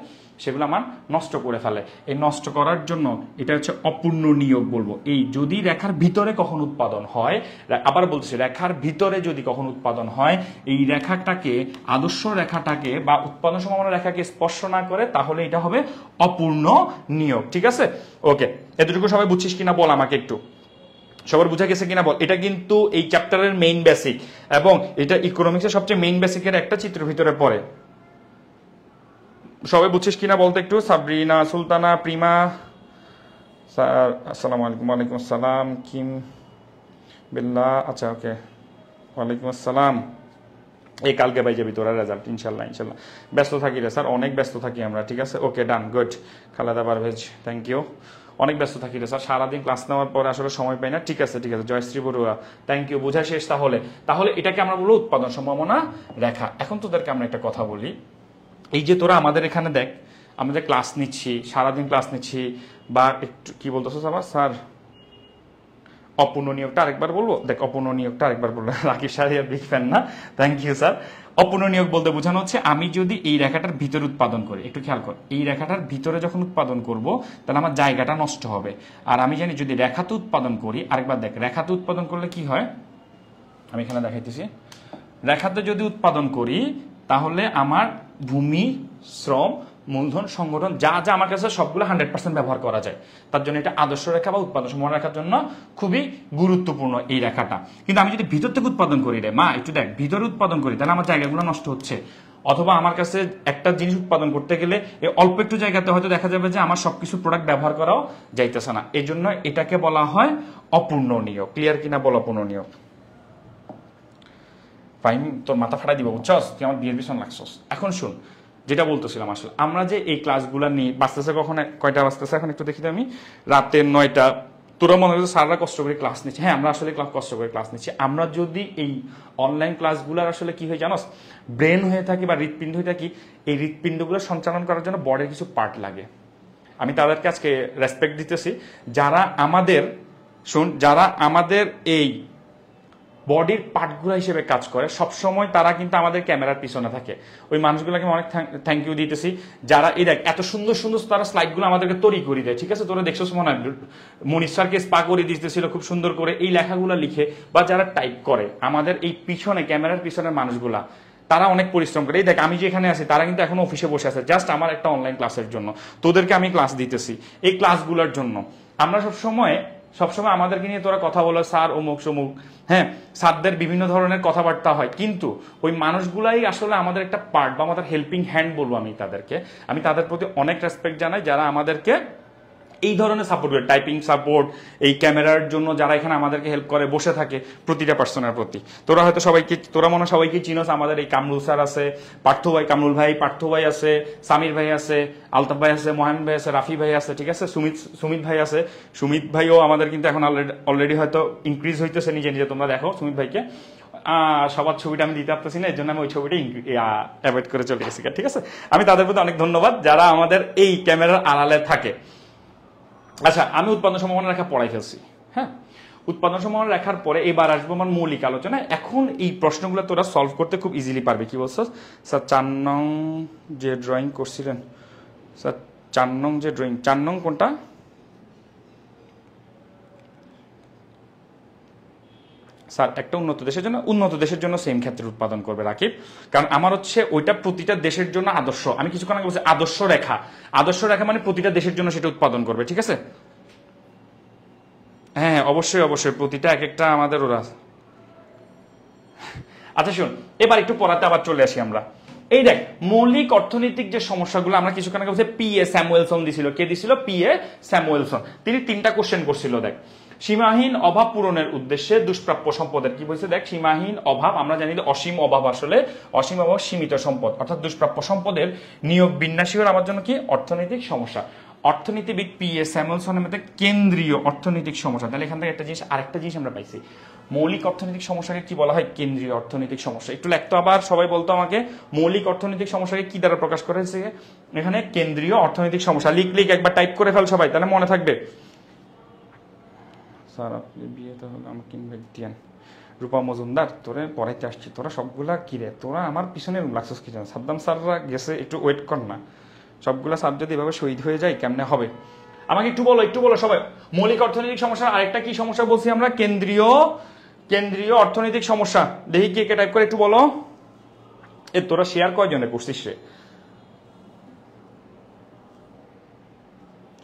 সেগুলো আমার নষ্ট করে ফেলে। এই নষ্ট করার জন্য এটা হচ্ছে অপূর্ণ নিয়োগ বলবো। এই যদি রেখার ভিতরে কখন উৎপাদন হয়, আবার বলছি রেখার ভিতরে যদি কখন উৎপাদন হয়, এই রেখাটাকে, আদর্শ রেখাটাকে বা উৎপাদন সম্ভাবনা রেখাকে স্পর্শ না করে, তাহলে এটা হবে অপূর্ণ নিয়োগ, ঠিক আছে। ওকে, এতটুকু সবাই বুঝছিস কিনা বল আমাকে একটু। সবার বুঝা গেছে কিনা বল? এটা কিন্তু এই চ্যাপ্টারের মেইন বেসিক এবং এটা ইকোনমিক্সের সবচেয়ে মেইন বেসিকের একটা চিত্র ভিতরে পড়ে। সবাই বুঝছিস কিনা বলতে একটু। সাবরিনা সুলতানা, প্রিমা, আসসালামু আলাইকুম। ওয়ালাইকুম আসসালাম। কিম বিল্লাহ, আচ্ছা ওকে, ওয়ালাইকুম আসসালাম। এই কালকে পাই যাবি তোরা রেজাল্ট, ইনশাল্লাহ ইনশাল্লাহ। ব্যস্ত থাকি রে স্যার, অনেক ব্যস্ত থাকি আমরা, ঠিক আছে, okay done, good. Khaleda Parvez, thank you. অনেক ব্যস্ত থাকি রে স্যার, সারাদিন ক্লাস নেওয়ার পরে আসলে সময় পাই না। ঠিক আছে ঠিক আছে, জয়শ্রী বড়ুয়া, থ্যাংক ইউ, বোঝা শেষ। তাহলে এটাকে আমরা বলবো উৎপাদন সম্ভাবনা রেখা। এখন তোদেরকে আমরা একটা কথা বলি, এই যে তোরা আমাদের এখানে দেখ, আমাদের ক্লাস নিচ্ছি, সারাদিন ক্লাস নিচ্ছি, বা একটু কি বলতেছো আবার স্যার, অপূর্ণ নিয়োগটা আরেকবার বলবো। দেখ, অপূর্ণ নিয়োগটা আরেকবার বলবো। রাকিব সারিয়ার বিগ ফ্যান না, থ্যাংক ইউ স্যার। অপূর্ণ নিয়োগ বলতে বোঝানো হচ্ছে আমি যদি এই রেখাটার ভিতরে উৎপাদন করি, একটু খেয়াল কর, এই রেখাটার ভিতরে যখন উৎপাদন করব তাহলে আমার জায়গাটা নষ্ট হবে। আর আমি জানি যদি রেখাতে উৎপাদন করি, আরেকবার দেখ, রেখাতে উৎপাদন করলে কি হয়, আমি এখানে দেখাইতেছি, রেখাতে যদি উৎপাদন করি তাহলে আমার ভূমি, শ্রম, মূলধন, সংগঠন যা যা আমার কাছে সবগুলো 100% ব্যবহার করা যায়। তার জন্য এটা আদর্শ রেখা বা উৎপাদন সম্ভাবনা রেখার জন্য খুবই গুরুত্বপূর্ণ এই রেখাটা। কিন্তু আমি যদি ভিতর থেকে উৎপাদন করি রে মা, একটু দেখ, ভিতরে উৎপাদন করি তাহলে আমার জায়গাগুলো নষ্ট হচ্ছে। অথবা আমার কাছে একটা জিনিস উৎপাদন করতে গেলে অল্প একটু জায়গাতে হয়তো দেখা যাবে যে আমার সবকিছু প্রোডাক্ট ব্যবহার করাও যাইতেছে না। এই জন্য এটাকে বলা হয় অপূর্ণ নিয়োগ। ক্লিয়ার কিনা বল? অপূর্ণ নিয়োগ। ফাইন, তোর মাথা ফাটাই দিব, বুঝছস? তুই আমার বিয়ের পিছন লাগছস। এখন শুন, যেটা বলতেছিলাম, আসলে আমরা যে এই ক্লাসগুলো নিই, বাঁচতেছে কখন, কয়টা বাঁচতেছে এখন একটু দেখি তো আমি, রাতে 9টা। তোরা মনে করছে স্যাররা কষ্ট করে ক্লাস নিচ্ছে, হ্যাঁ আমরা আসলে কষ্ট করে ক্লাস নিচ্ছি। আমরা যদি এই অনলাইন ক্লাসগুলোর আসলে কি হয়ে জানোস, ব্রেন হয়ে থাকি বা হৃৎপিণ্ড হয়ে থাকি, এই হৃৎপিণ্ডগুলো সঞ্চালন করার জন্য বডির কিছু পার্ট লাগে। আমি তাদেরকে আজকে রেসপেক্ট দিতেছি, যারা আমাদের এই বডির পার্টগুলো হিসেবে কাজ করে সবসময়, তারা কিন্তু আমাদের ক্যামেরার পিছনে থাকে। ওই মানুষগুলোকে অনেক থ্যাংক ইউ দিতেছি, যারা এই দেখ এত সুন্দর সুন্দর তারা স্লাইডগুলো আমাদেরকে তৈরি করে দেয়। ঠিক আছে, তোরা দেখছো মনে হয় মনির স্যারকে স্পা করে দিতেছিল খুব সুন্দর করে এই লেখাগুলো লিখে, বা যারা টাইপ করে আমাদের এই পিছনে ক্যামেরার পিছনের মানুষগুলা, তারা অনেক পরিশ্রম করে। এই দেখ আমি যেখানে আছি তারা কিন্তু এখনো অফিসে বসে আছে, জাস্ট আমার একটা অনলাইন ক্লাসের জন্য। তোদেরকে আমি ক্লাস দিতেছি এই ক্লাসগুলোর জন্য। আমরা সবসময় আমাদেরকে নিয়ে তোরা কথা বলো, স্যার অমুক সমুক, হ্যাঁ স্যারদের বিভিন্ন ধরনের কথাবার্তা হয়, কিন্তু ওই মানুষগুলাই আসলে আমাদের একটা পার্ট বা আমাদের হেল্পিং হ্যান্ড বলবো আমি তাদেরকে। আমি তাদের প্রতি অনেক রেসপেক্ট জানাই, যারা আমাদেরকে এই ধরনের সাপোর্ট করে, টাইপিং সাপোর্ট, এই ক্যামেরার জন্য যারা এখানে আমাদেরকে হেল্প করে বসে থাকে প্রতিটা পার্সনের প্রতি। তোরা মনে সবাইকে চিনোস। আমাদের এই কামরুল স্যার আছে, পার্থ ভাই, কামরুল ভাই, পার্থ ভাই আছে, সামির ভাই আছে, আলতাফ ভাই আছে, মোহাম্মদ ভাই আছে, রাফি ভাই আছে, ঠিক আছে, সুমিত ভাই আছে। সুমিত ভাইও আমাদের কিন্তু এখন অলরেডি হয়তো ইনক্রিজ হইতেছে, নিজে নিজে তোমরা দেখো সুমিত ভাইকে। সবার ছবিটা আমি দিতে পারতেছি না, এর জন্য আমি ওই ছবিটা অ্যাভয়েড করে চলে গেছি, ঠিক আছে। আমি তাদের প্রতি অনেক ধন্যবাদ যারা আমাদের এই ক্যামেরার আড়ালে থাকে। আচ্ছা, আমি উৎপাদন সম্ভাবনা রেখা পড়াই ফেলছি, হ্যাঁ। উৎপাদন সম্ভাবনা রেখার পরে এবার আসবো আমার মৌলিক আলোচনা। এখন এই প্রশ্নগুলো তোরা সলভ করতে খুব ইজিলি পারবে। কি বলছো স্যার? 4 নং যে ড্রয়িং করছিলেন স্যার, 4 নং যে ড্রয়িং, 4 নং কোনটা স্যার? একটা উন্নত দেশের জন্য সেম ক্ষেত্রে উৎপাদন করবে রাকিব, কারণ আমার হচ্ছে ওইটা প্রতিটা দেশের জন্য আদর্শ। আমি কিছুক্ষণ আগে বলছি আদর্শ রেখা, আদর্শ রেখা মানে প্রতিটা দেশের জন্য সেটা উৎপাদন করবে, ঠিক আছে। হ্যাঁ অবশ্যই অবশ্যই, প্রতিটা এক একটা আমাদের ওরা। আচ্ছা শুন, এবার একটু পড়াতে আবার চলে আসি আমরা। এই দেখ, মৌলিক অর্থনৈতিক যে সমস্যাগুলো আমরা কিছুক্ষণ আগে বলছি, P.A. স্যামুয়েলসন দিছিল। কে দিছিল? P.A. স্যামুয়েলসন। তিনি 3টা কোশ্চেন করছিল। দেখ, সীমাহীন অভাব পূরণের উদ্দেশ্যে দুষ্প্রাপ্য সম্পদের কি বলছে? দেখ, সীমাহীন অভাব, আমরা জানি অসীম অভাব, আসলে অসীম অভাব সীমিত সম্পদ, অর্থাৎ দুষ্প্রাপ্য সম্পদের নিয়োগ বিন্যাসী হল আমার জন্য কি অর্থনৈতিক সমস্যা। অর্থনীতিবিদ P.A. স্যামুয়েলসনের মধ্যে কেন্দ্রীয় অর্থনৈতিক সমস্যা। তাহলে এখান থেকে আরেকটা জিনিস আমরা পাইছি, মৌলিক অর্থনৈতিক সমস্যাকে কি বলা হয়? কেন্দ্রীয় অর্থনৈতিক সমস্যা। একটু লেখতো আবার, সবাই বলতো আমাকে, মৌলিক অর্থনৈতিক সমস্যাকে কি দ্বারা প্রকাশ করা হয়েছে? এখানে কেন্দ্রীয় অর্থনৈতিক সমস্যা। লিখ একবার টাইপ করে ফেল সবাই, তাহলে মনে থাকবে। স্যার আপনি বিয়েতে হলে আমাকে ইনভাইট দিয়েন। রূপা মজুমদার, তোরে পড়াইতে আসছি, তোরা সবগুলা কিরে, তোরা আমার পিছনে লাগছিস কি জানো? সাদ্দাম স্যাররা গেছে, একটু ওয়েট কর না। সবগুলা স্যার যদি এভাবে শহীদ হয়ে যায় কেমনে হবে? আমাকে একটু বলো সবাই। মৌলিক অর্থনৈতিক সমস্যা আরেকটা কি সমস্যা বলছি আমরা? কেন্দ্রীয় অর্থনৈতিক সমস্যা। দেখি কে টাইপ করে একটু বলো। তোরা শেয়ার কয়জনে করছিস রে?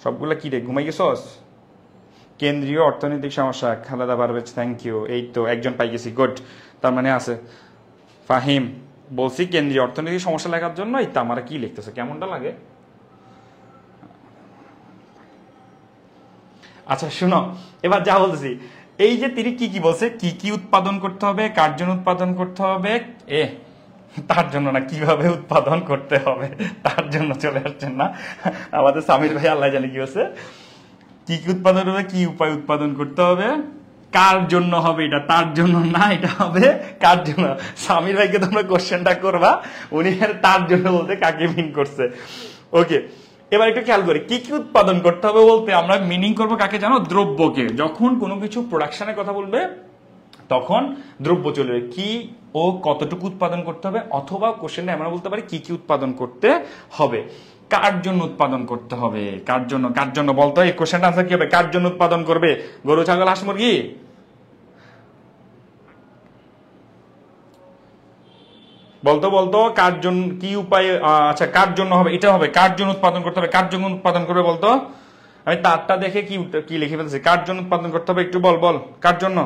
সবগুলা কি রে, ঘুমাই গেছস? কেন্দ্রীয় অর্থনৈতিক সমস্যা, খালেদা পারভেজ, থ্যাংক ইউ। এই তো একজন পাই গেছি, গুড। তার মানে আছে ফাহিম, বলছি কেন্দ্রীয় অর্থনৈতিক সমস্যা লেখার জন্য। এই তো আমার কি লিখতেছে, কেমনটা লাগে? আচ্ছা শুনো, এবার যা বলতেছি, এই যে তিনি কি কি বলছে, কি কি উৎপাদন করতে হবে, কার জন্য উৎপাদন করতে হবে, তার জন্য না, কিভাবে উৎপাদন করতে হবে তার জন্য চলে আসছেন না আমাদের সামির ভাই, আল্লাহ জানে কি হচ্ছে। কি কি উৎপাদন হবে, কি উপায় উৎপাদন করতে হবে, কার জন্য হবে, এটা তার জন্য না, এটা হবে কার জন্য। সামির ভাইকে তোমরা কোশ্চেনটা করবা, উনি তার জন্য বলতে কাকে মিন করছে। ওকে, এবার একটু খেয়াল করি, কি কি উৎপাদন করতে হবে বলতে আমরা মিনিং করবো কাকে জানো? দ্রব্যকে। যখন কোনো কিছু প্রোডাকশনের কথা বলবে তখন দ্রব্য চলবে, কি ও কতটুকু উৎপাদন করতে হবে, অথবা কোশ্চেনে আমরা বলতে পারি কি কি উৎপাদন করতে হবে, কার জন্য উৎপাদন করতে হবে, কার জন্য, কার জন্য বলতো। এই কোশ্চেনটা আনসার কি হবে? কার জন্য উৎপাদন করবে? গরু, ছাগল, হাঁস, মুরগি? বলতো বলতো কার জন্য, কি উপায়, আচ্ছা কার জন্য হবে, এটা হবে কার জন্য উৎপাদন করতে হবে, কার জন্য উৎপাদন করবে বলতো। আমি তারটা দেখে কি কি লিখে ফেলছি, কার জন্য উৎপাদন করতে হবে, একটু বল বল, কার জন্য?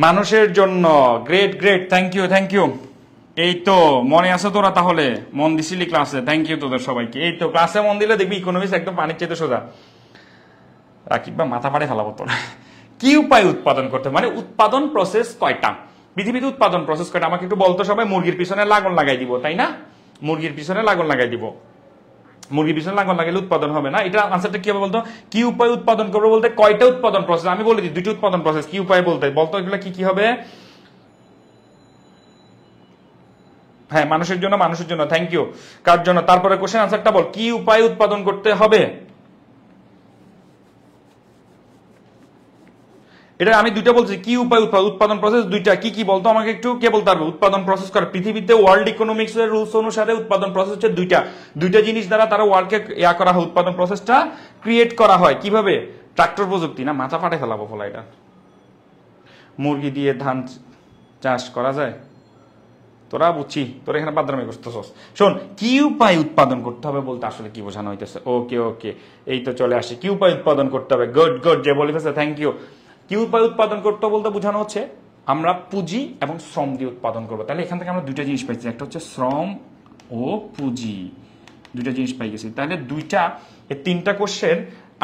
মানুষের জন্য। Great great, thank you thank you. এই তো মনে আছে তোরা, তাহলে মন দিছিলি ক্লাসে, থ্যাংক ইউ তোদের সবাইকে। এই তো ক্লাসে মন দিলে দেখবি ইকোনমিক্স একদম পানির চাইতে সোজা। রাকিব বা মাথা পাড়ে ফেলাবো তোরা। কি উপায় উৎপাদন করতে, মানে উৎপাদন প্রসেস কয়টা, পৃথিবীতে উৎপাদন প্রসেস কয়টা আমাকে একটু বলতো সবাই। মুরগির পিছনে লাগন লাগাই দিব, তাই না? মুরগির পিছনে লাগন লাগাই দিব, মুরগির পিছনে লাগন লাগাইলে উৎপাদন হবে না। এটা আনসারটা কি হবে বলতো? কি উপায় উৎপাদন করবে বলতে কয়টা উৎপাদন প্রসেস, আমি বলে দিই দুইটি উৎপাদন প্রসেস। কি উপায় বলতে বলতো এগুলো কি কি হবে? হ্যাঁ, মানুষের জন্য, মানুষের জন্য, থ্যাংক ইউ। কার জন্য? তারপরে কোশ্চেন আনসারটা বল, কি উপায় উৎপাদন করতে হবে। এটা আমি দুইটা বলছি, কি উপায় উৎপাদন প্রসেস দুইটা, কি কি বলতো আমাকে একটু, কে বলতে পারবে? উৎপাদন প্রসেস করে পৃথিবীতে ওয়ার্ল্ড ইকোনমিক্স এর রুলস অনুসারে উৎপাদন প্রসেস হচ্ছে দুইটা, দুইটা জিনিস দ্বারা তারা ওয়ার্ল্ডকে ইয়া করা হয়, উৎপাদন প্রসেসটা ক্রিয়েট করা হয়। কিভাবে? ট্রাক্টর প্রযুক্তি না, মাথা ফাটে ফেলাবো ফলা। এটা মুরগি দিয়ে ধান চাষ করা যায়, তোরা বুঝছি, তোরা এখানে বাদরামি করতেছস। শোন, কি উপায় উৎপাদন করতে হবে বলতে আসলে কি বোঝানো হইতেছে। ওকে ওকে, এই তো চলে আসে, কি উপায় উৎপাদন করতে হবে, গুড গুড, যে বলে ফেলছে, থ্যাংক ইউ। কি উপায় উৎপাদন করতে বলতে বোঝানো হচ্ছে আমরা পুঁজি এবং শ্রম দিয়ে উৎপাদন করবো। তাহলে এখান থেকে আমরা দুইটা জিনিস পাইছি, একটা হচ্ছে শ্রম ও পুঁজি, দুইটা জিনিস পাই গেছি। তাহলে দুইটা, এই তিনটা কোশ্চেন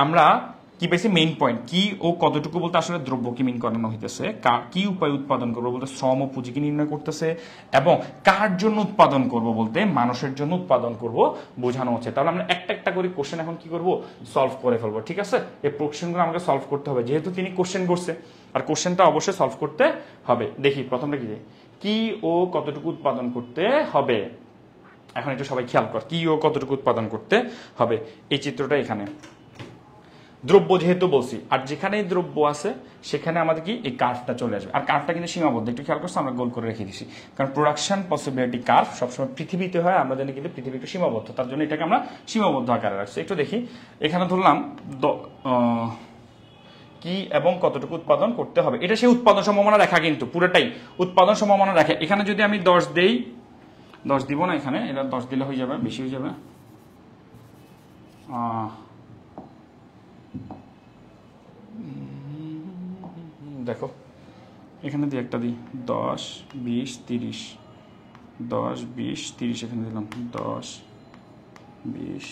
আমরা কি পাইছি, মেইন পয়েন্ট কি ও কতটুকু বলতে আসলে দ্রব্যকে মিন করানো হইতেছে, কি উপায় উৎপাদন করবো বলতে শ্রম ও পুঁজিকে নির্ণয় করতেছে, এবং কার জন্য উৎপাদন করব বলতে মানুষের জন্য উৎপাদন করব বোঝানো হচ্ছে। তাহলে আমরা একটা একটা করে কোশ্চেন এখন কি করব, সলভ করে ফেলবো, ঠিক আছে? এই কোশ্চেনগুলো আমাকে সলভ করতে হবে, যেহেতু তিনি কোশ্চেন করছে, আর কোশ্চেনটা অবশ্যই সলভ করতে হবে। দেখি প্রথমটা কি ও কতটুকু উৎপাদন করতে হবে। এখন একটু সবাই খেয়াল কর, কি ও কতটুকু উৎপাদন করতে হবে। এই চিত্রটা এখানে দ্রব্য যেহেতু বলছি, আর যেখানেই দ্রব্য আছে সেখানে আমাদের কি এই কার্ভটা চলে আসবে, আর কার্ভটা কিন্তু সীমাবদ্ধ, একটু খেয়াল করছো, আমরা গোল করে রেখে দিছি, কারণ প্রোডাকশন পসিবিলিটি কার্ভ সবসময় পৃথিবীতে হয়, আমরা জানি কিন্তু পৃথিবী একটু সীমাবদ্ধ, তার জন্য এটাকে আমরা সীমাবদ্ধ আকারে রাখছি। একটু দেখি, এখানে ধরলাম কি এবং কতটুকু উৎপাদন করতে হবে, এটা সেই উৎপাদন সম্ভাবনা রেখা, কিন্তু পুরোটাই উৎপাদন সম্ভাবনা রেখা। এখানে যদি আমি 10 দেই, 10 দিব না, এখানে এটা 10 দিলে হয়ে যাবে, বেশি হয়ে যাবে। দেখো এখানে দিই, একটা দিই 10 20 30, 10 20 30, এখানে দিলাম 10 20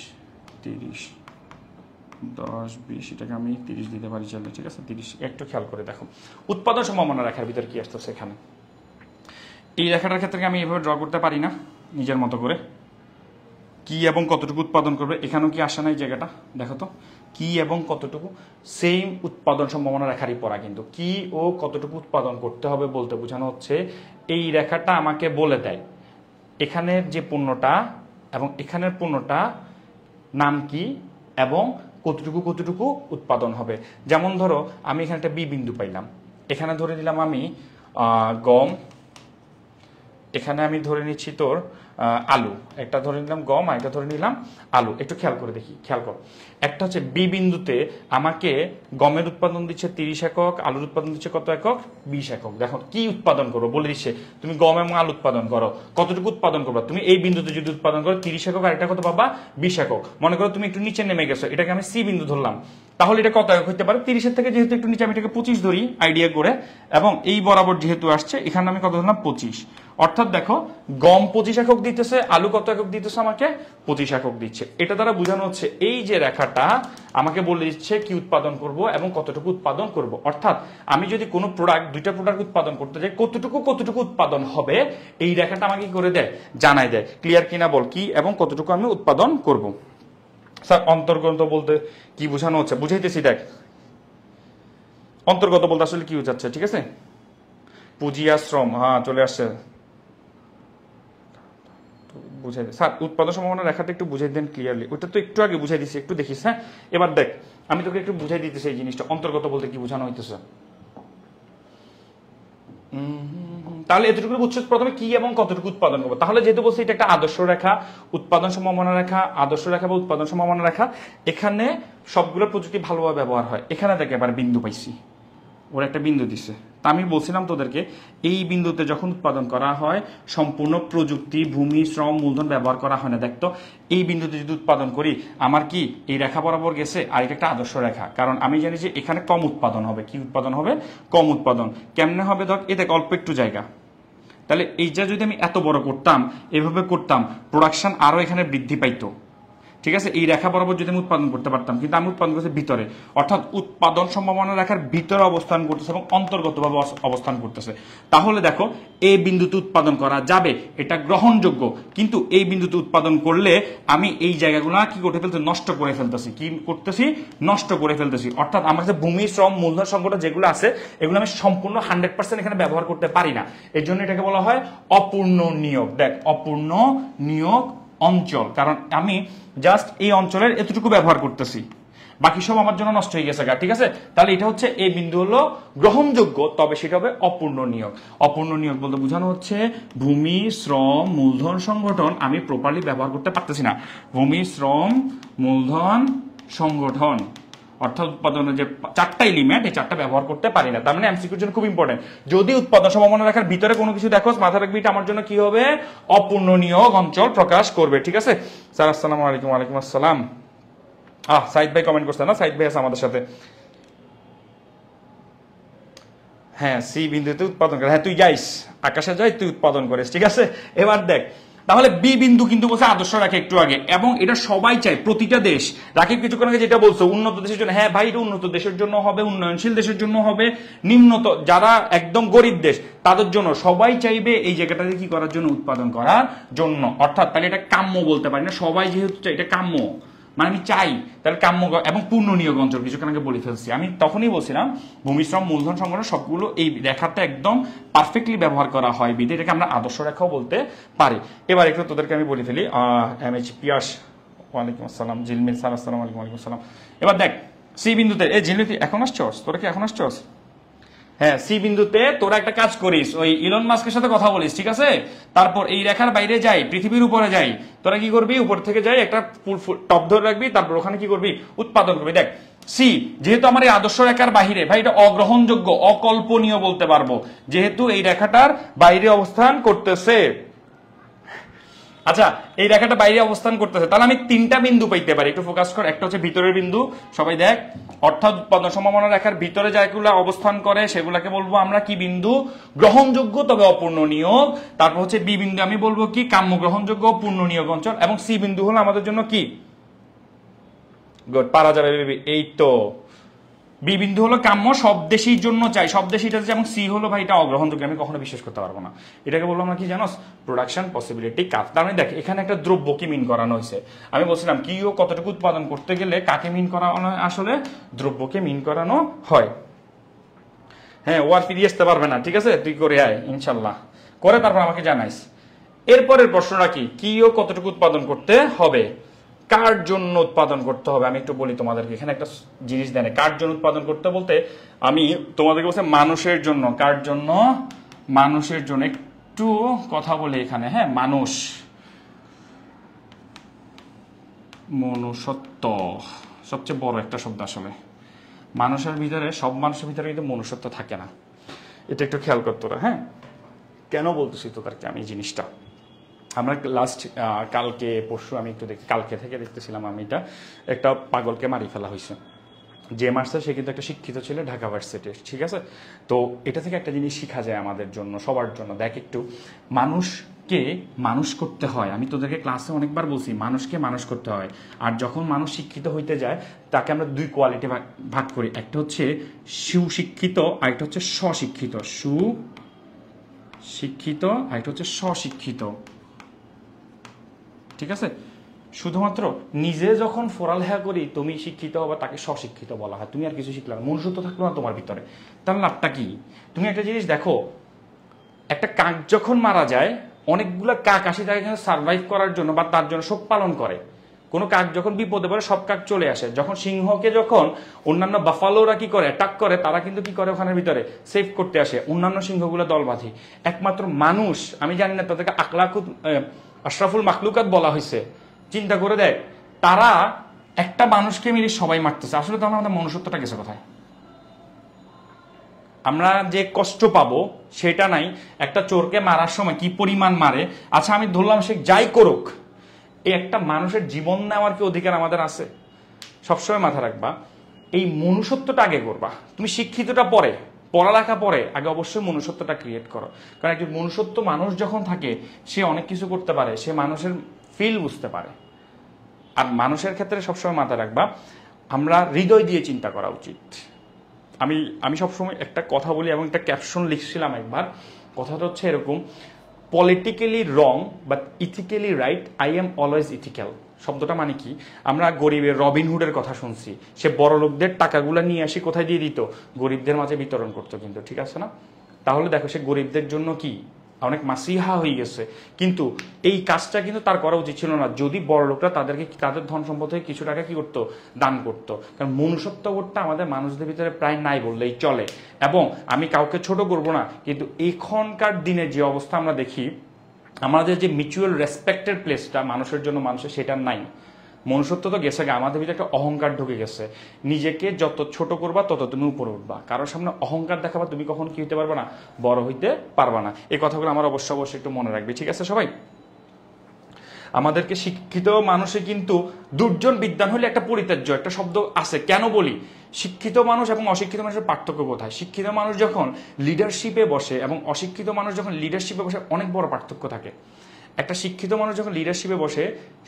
30, 10 20, এটাকে আমি 30 দিতে পারি চাইলে, ঠিক আছে 30। একটু খেয়াল করে দেখো উৎপাদন সম্ভাবনা রেখার ভিতরে কি আসতেছে। এখানে এই রেখাটার ক্ষেত্রে আমি এভাবে ড্র করতে পারি না নিজের মতো করে, কি এবং কতটুকু উৎপাদন করবে, এখানেও কি আসে না এই জায়গাটা, দেখো তো কি এবং কতটুকু, সেম উৎপাদন সম্ভাবনা রেখারই পড়া, কিন্তু কি ও কতটুকু উৎপাদন করতে হবে বলতে বোঝানো হচ্ছে এই রেখাটা আমাকে বলে দেয় এখানের যে পণ্যটা এবং এখানের পণ্যটা নাম কি এবং কতটুকু কতটুকু উৎপাদন হবে। যেমন ধরো আমি এখানে একটা বি বিন্দু পাইলাম, এখানে ধরে দিলাম আমি গম, এখানে আমি ধরে নিচ্ছি তোর আলু, একটা ধরে নিলাম গম, আর একটা ধরে নিলাম আলু। একটু খেয়াল করে দেখি, খেয়াল করো। একটা হচ্ছে বি বিন্দুতে আমাকে গমের উৎপাদন দিচ্ছে 30 একক, আলুর উৎপাদন দিচ্ছে কত একক, 20 একক। দেখো কি উৎপাদন করবো বলে দিচ্ছে, তুমি গম এবং আলু উৎপাদন করো, কতটুকু উৎপাদন করবা তুমি এই বিন্দুতে যদি উৎপাদন করো 30 একক, আর এটা কত পাবা 20 একক। মনে করো তুমি একটু নিচে নেমে গেছো, এটাকে আমি সি বিন্দু ধরলাম, তাহলে এটা কত একক হতে পারে, 30-এর থেকে যেহেতু একটু নিচে আমি এটাকে 25 ধরি আইডিয়া করে, এবং এই বরাবর যেহেতু আসছে এখানে আমি কত ধরলাম 25। অর্থাৎ দেখো গম 25 একক দিতেছে, আলু কত একক দিতেছে আমাকে 25 একক দিচ্ছে। এটা দ্বারা বোঝানো হচ্ছে এই যে রেখাটা আমাকে বলে দিচ্ছে কি উৎপাদন করব এবং কতটুকু উৎপাদন করব। অর্থাৎ আমি যদি কোনো প্রোডাক্ট, দুইটা প্রোডাক্ট উৎপাদন করতে যাই, কতটুকু উৎপাদন হবে এই রেখাটা আমাকে কি করে দেয়, জানাই দেয়। ক্লিয়ার কিনা বল, কি এবং কতটুকু আমি উৎপাদন করব। স্যার অন্তর্গত বলতে কি বোঝানো হচ্ছে, বুঝাইতেছি। দেখ অন্তর্গত বলতে আসলে কি বোঝাচ্ছে, ঠিক আছে, পুঁজি আর শ্রম, হ্যাঁ চলে আসছে, বুঝাই দেয়। স্যার উৎপাদন সম্ভাবনা রেখাটা একটু বুঝাই দেন ক্লিয়ারলি, ওটা তো একটু আগে বুঝাই দিছি, একটু দেখিস। হ্যাঁ এবার দেখ আমি তোকে একটু বুঝাই দিতেছি এই জিনিসটা, অন্তর্গত বলতে কি বোঝানো হইতেছে। তাহলে এতটুকু বুঝছো প্রথমে কি এবং কতটুকু উৎপাদন করবো। তাহলে যেহেতু বলছি এটা একটা আদর্শ রেখা, উৎপাদন সম্ভাবনা রেখা, আদর্শ রেখা বা উৎপাদন সম্ভাবনা রেখা, এখানে সবগুলো প্রযুক্তি ভালোভাবে ব্যবহার হয়। এখানে দেখে এবার বিন্দু পাইছি, ওর একটা বিন্দু দিছে, তা আমি বলছিলাম তোদেরকে এই বিন্দুতে যখন উৎপাদন করা হয় সম্পূর্ণ প্রযুক্তি, ভূমি, শ্রম, মূলধন ব্যবহার করা হয় না। দেখতো এই বিন্দুতে যদি উৎপাদন করি আমার কি এই রেখা বরাবর গেছে, আর এটা একটা আদর্শ রেখা, কারণ আমি জানি যে এখানে কম উৎপাদন হবে। কি উৎপাদন হবে, কম উৎপাদন। কেমনে হবে, ধর এ দেখ অল্প একটু জায়গা, তাহলে এইটা যদি আমি এত বড় করতাম, এভাবে করতাম, প্রোডাকশন আরো এখানে বৃদ্ধি পাইতো। ঠিক আছে, এই রেখা বরাবর যদি আমি উৎপাদন করতে পারতাম, কিন্তু আমি উৎপাদন করছি ভিতরে, অর্থাৎ উৎপাদন সম্ভাবনা রেখার ভিতরে অবস্থান করতেছে এবং অন্তর্গতভাবে অবস্থান করতেছে। তাহলে দেখো এই বিন্দুতে উৎপাদন করা যাবে, এটা গ্রহণযোগ্য, কিন্তু এই বিন্দুতে উৎপাদন করলে আমি এই জায়গাগুলো কি করতে ফেলতেছি, নষ্ট করে ফেলতেছি। কি করতেছি, নষ্ট করে ফেলতেছি। অর্থাৎ আমার কাছে ভূমি, শ্রম, মূলধন সংকট যেগুলো আছে এগুলো আমি সম্পূর্ণ 100% এখানে ব্যবহার করতে পারি না। এর জন্য এটাকে বলা হয় অপূর্ণ নিয়োগ। দেখ অপূর্ণ নিয়োগ অঞ্চল, কারণ আমি জাস্ট এই অঞ্চলের এতটুকু ব্যবহার করতেছি, বাকি সব আমার জন্য নষ্ট হয়ে গেছে। ঠিক আছে, তাহলে এটা হচ্ছে এই বিন্দু হলো গ্রহণযোগ্য, তবে সেটা হবে অপূর্ণ নিয়োগ। অপূর্ণ নিয়োগ বলতে বোঝানো হচ্ছে ভূমি, শ্রম, মূলধন, সংগঠন আমি প্রপারলি ব্যবহার করতে পারতেছি না। ভূমি, শ্রম, মূলধন, সংগঠন, অর্থাৎ উৎপাদনের যে 4টা এলিমেন্ট, এই 4টা ব্যবহার করতে পারি না। তার মানে এমসিকিউর জন্য খুব ইম্পর্টেন্ট। যদি উৎপাদন সম্ভাবনা রেখার ভিতরে কোনো কিছু দেখো, মাথা রাখবি এটা আমার জন্য কি হবে, অপূর্ণ নিয়োগ অঞ্চল প্রকাশ করবে। ঠিক আছে স্যার, আসসালামু আলাইকুম। ওয়ালাইকুম আসসালাম। সাইদ ভাই কমেন্ট করছে না, সাইদ ভাই আছে আমাদের সাথে। হ্যাঁ সি বিন্দুতে উৎপাদন করে, হ্যাঁ তুই যাইস আকাশে যাই, তুই উৎপাদন করিস। ঠিক আছে, এবার দেখ তাহলে বি বিন্দু কিন্তু বলছে আদর্শ রাখে একটু আগে, এবং এটা সবাই চায়, প্রতিটা দেশ। রাকিব কিছুক্ষণ আগে যেটা বলছো উন্নত দেশের জন্য, হ্যাঁ ভাই এটা উন্নত দেশের জন্য হবে, উন্নয়নশীল দেশের জন্য হবে, নিম্নত যারা একদম গরিব দেশ তাদের জন্য, সবাই চাইবে এই জায়গাটাতে কি করার জন্য, উৎপাদন করার জন্য। অর্থাৎ তাহলে এটা কাম্য বলতে পারি না, সবাই যেহেতু চাই এটা কাম্য, মানে আমি চাই, তাহলে কাম্য এবং পূর্ণ নিয়োগ অঞ্চল কিছুক্ষণ আগে বলে ফেলছি। আমি তখনই বলছিলাম ভূমিশ্রম, মূলধন, সংগঠন সবগুলো এই রেখাটা একদম পারফেক্টলি ব্যবহার করা হয় বিধে এটাকে আমরা আদর্শ রেখাও বলতে পারি। এবার একটু তোদেরকে আমি বলে ফেলি। এমএইচ পিয়াস, ওয়ালাইকুম আসসালাম। জিলমিল স্যার, আসসালাম আলাইকুম। ওয়ালাইকুম আসসালাম। এবার দেখ সি বিন্দুতে, এই জিলমিল এখন আসছস, তোরা কি এখন আসছস? হ্যাঁ সি বিন্দুতে তোরা একটা কাজ করিস, ওই ইলন মাস্কের সাথে কথা বলিস, ঠিক আছে? তারপর এই রেখার বাইরে যাই, পৃথিবীর উপরে যাই, তোরা কি করবি, উপর থেকে যাই একটা টপ ধরে রাখবি, তারপর ওখানে কি করবি, উৎপাদন করবি। দেখ সি যেহেতু আমার এই আদর্শ রেখার বাহিরে, ভাই এটা অগ্রহণযোগ্য, অকল্পনীয় বলতে পারবো, যেহেতু এই রেখাটার বাইরে অবস্থান করতেছে। আচ্ছা এই রেখাটা বাইরে অবস্থান করতেছে, তাহলে আমি 3টা বিন্দু পাইতে পারি, একটু ফোকাস কর। একটা হচ্ছে ভিতরের বিন্দু, সবাই দেখ, অর্থাৎ উৎপাদন সম্ভাবনা রেখার ভিতরে যেগুলো অবস্থান করে সেগুলোকে বলবো আমরা কি বিন্দু, গ্রহণযোগ্য তবে অপূর্ণ নিয়োগ। তারপর হচ্ছে বি বিন্দু আমি বলবো কি, কাম্য, গ্রহণযোগ্য, পূর্ণ নিয়োগ অঞ্চল। এবং সি বিন্দু হলো আমাদের জন্য কি, গুড, পারা যাবে বেবি, এই তো। বি বিন্দু হলো কাম্য, সব দেশের জন্য চাই, সব দেশই এটা, এবং সি হলো ভাই এটা অগ্রহণযোগ্য, আমি কখনো বিশ্বাস করতে পারবো না। এটাকে বলবো আমরা কি জানো, প্রোডাকশন পসিবিলিটি কার্ভ। তার মানে দেখ এখানে একটা দ্রব্যকে মিন করানো হয়েছে। আমি বলছিলাম কি ও কতটুকু উৎপাদন করতে গেলে কাকে মিন করানো হয়, আসলে দ্রব্যকে মিন করানো হয়। হ্যাঁ ও আর ফিরিয়ে আসতে পারবে না, ঠিক আছে, তুই করে আয় ইনশাল্লাহ, করে তারপর আমাকে জানাইস। এরপরের প্রশ্নটা কি ও কতটুকু উৎপাদন করতে হবে, কার জন্য উৎপাদন করতে হবে। আমি একটু বলি তোমাদেরকে, এখানে একটা জিনিস দেয়, কার জন্য উৎপাদন করতে বলতে আমি তোমাদেরকে বলছি মানুষের জন্য। কার জন্য, মানুষের জন্য। একটু কথা বলি এখানে, হ্যাঁ মানুষ, মনুষ্যত্ব সবচেয়ে বড় একটা শব্দ আসলে। মানুষের ভিতরে, সব মানুষের ভিতরে কিন্তু মনুষ্যত্ব থাকে না, এটা একটু খেয়াল করতো না। হ্যাঁ, কেন বলতেছি তোদেরকে আমি এই জিনিসটা? আমরা লাস্ট কালকে পরশু আমি একটু কালকে থেকে দেখতেছিলাম আমি, এটা একটা পাগলকে মারি ফেলা হয়েছে। যে মারছে সে কিন্তু একটা শিক্ষিত ছেলে, ঢাকা ভার্সিটির, ঠিক আছে? তো এটা থেকে একটা জিনিস শেখা যায় আমাদের জন্য, সবার জন্য। দেখ একটু, মানুষকে মানুষ করতে হয়, আমি তোদেরকে ক্লাসে অনেকবার বলছি, মানুষকে মানুষ করতে হয়। আর যখন মানুষ শিক্ষিত হইতে যায় তাকে আমরা দুই কোয়ালিটি ভাগ করি, একটা হচ্ছে সুশিক্ষিত আর একটা হচ্ছে স্বশিক্ষিত। সুশিক্ষিত আর একটা হচ্ছে স্বশিক্ষিত, ঠিক আছে? শুধুমাত্র নিজে যখন পড়ালেখা করি তুমি শিক্ষিত হবা, তাকে স্বশিক্ষিত বলা হয়। তুমি আর কিছু শিখলে না, মনুষ্যত্ব থাকলো না তোমার ভিতরে, তার লাভটা কি? তুমি একটা জিনিস দেখো, একটা কাক যখন মারা যায়, অনেকগুলো কাক আসে তাকে সার্ভাইভ করার জন্য বা তার জন্য শোক পালন করে। কোনো কাক যখন বিপদে পড়ে সব কাক চলে আসে। যখন সিংহকে যখন অন্যান্য বাফালোরা কি করে, অ্যাটাক করে, তারা কিন্তু কি করে ওখানের ভিতরে সেভ করতে আসে, অন্যান্য সিংহগুলো দল বাঁধে। একমাত্র মানুষ, আমি জানি না তাদেরকে আশরাফুল মাখলুকাত বলা হয়েছে, চিন্তা করে দেখ, তারা একটা মানুষকে মিলে সবাই মারতেছে। আসলে তো আমাদের মনুষ্যত্বটা গেছে কোথায়? আমরা যে কষ্ট পাবো সেটা নাই। একটা চোরকে মারার সময় কি পরিমাণ মারে, আচ্ছা আমি ধরলাম সে যাই করুক, এই একটা মানুষের জীবন নেওয়ার কি অধিকার আমাদের আছে? সবসময় মাথা রাখবা, এই মনুষ্যত্বটা আগে করবা। তুমি শিক্ষিতটা পরে, পড়ালেখা পরে, আগে অবশ্যই মনুষ্যত্বটা ক্রিয়েট করো। কারণ একটি মনুষ্যত্ব মানুষ যখন থাকে সে অনেক কিছু করতে পারে, সে মানুষের ফিল বুঝতে পারে। আর মানুষের ক্ষেত্রে সবসময় মাথা রাখবা, আমরা হৃদয় দিয়ে চিন্তা করা উচিত। আমি সবসময় একটা কথা বলি এবং একটা ক্যাপশন লিখছিলাম একবার, কথাটা হচ্ছে এরকম, politically wrong but ethically right, I am always ethical. শব্দটা মানে কি? আমরা গরিবের রবিনহুডের কথা শুনছি, সে বড় লোকদের টাকাগুলো নিয়ে আসি কোথায় দিয়ে দিত? গরিবদের মাঝে বিতরণ করতো কিন্তু, ঠিক আছে না? তাহলে দেখো সে গরিবদের জন্য কি অনেক মাসিহা হয়ে গেছে। কিন্তু এই কাজটা কিন্তু তার করা উচিত ছিল না, যদি বড় লোকরা তাদেরকে তাদের ধন সম্পদ থেকে কিছু টাকা কি করতো, দান করতো। কারণ মনুষ্যত্ববোধটা আমাদের মানুষদের ভিতরে প্রায় নাই বললেই চলে। এবং আমি কাউকে ছোট করব না, কিন্তু এখনকার দিনে যে অবস্থা আমরা দেখি, আমাদের যে মিউচুয়াল রেসপেক্টের প্লেসটা মানুষের জন্য মানুষের, সেটা নাই। মনুষ্যত্ব তো গেছে, আমাদের ভিতরে একটা অহংকার ঢুকে গেছে। নিজেকে যত ছোট করবা তত তুমি উপরে উঠবা, কারোর সামনে অহংকার দেখাবা, তুমি কখন কি হইতে পারবা না, বড় হইতে পারবা না। এই কথাগুলো আমার অবশ্যই একটু মনে রাখবে, ঠিক আছে সবাই? আমাদেরকে শিক্ষিত মানুষে কিন্তু দুর্জন বিদ্বান হলে একটা পরিত্যাজ্য একটা শব্দ আছে। কেন বলি? শিক্ষিত মানুষ এবং অশিক্ষিত মানুষের পার্থক্য কোথায়? শিক্ষিত মানুষ যখন লিডারশিপে বসে এবং অশিক্ষিত মানুষ যখন লিডারশিপে বসে, অনেক বড় পার্থক্য থাকে। একটা শিক্ষিত মানুষ যখন লিডারশিপে বসে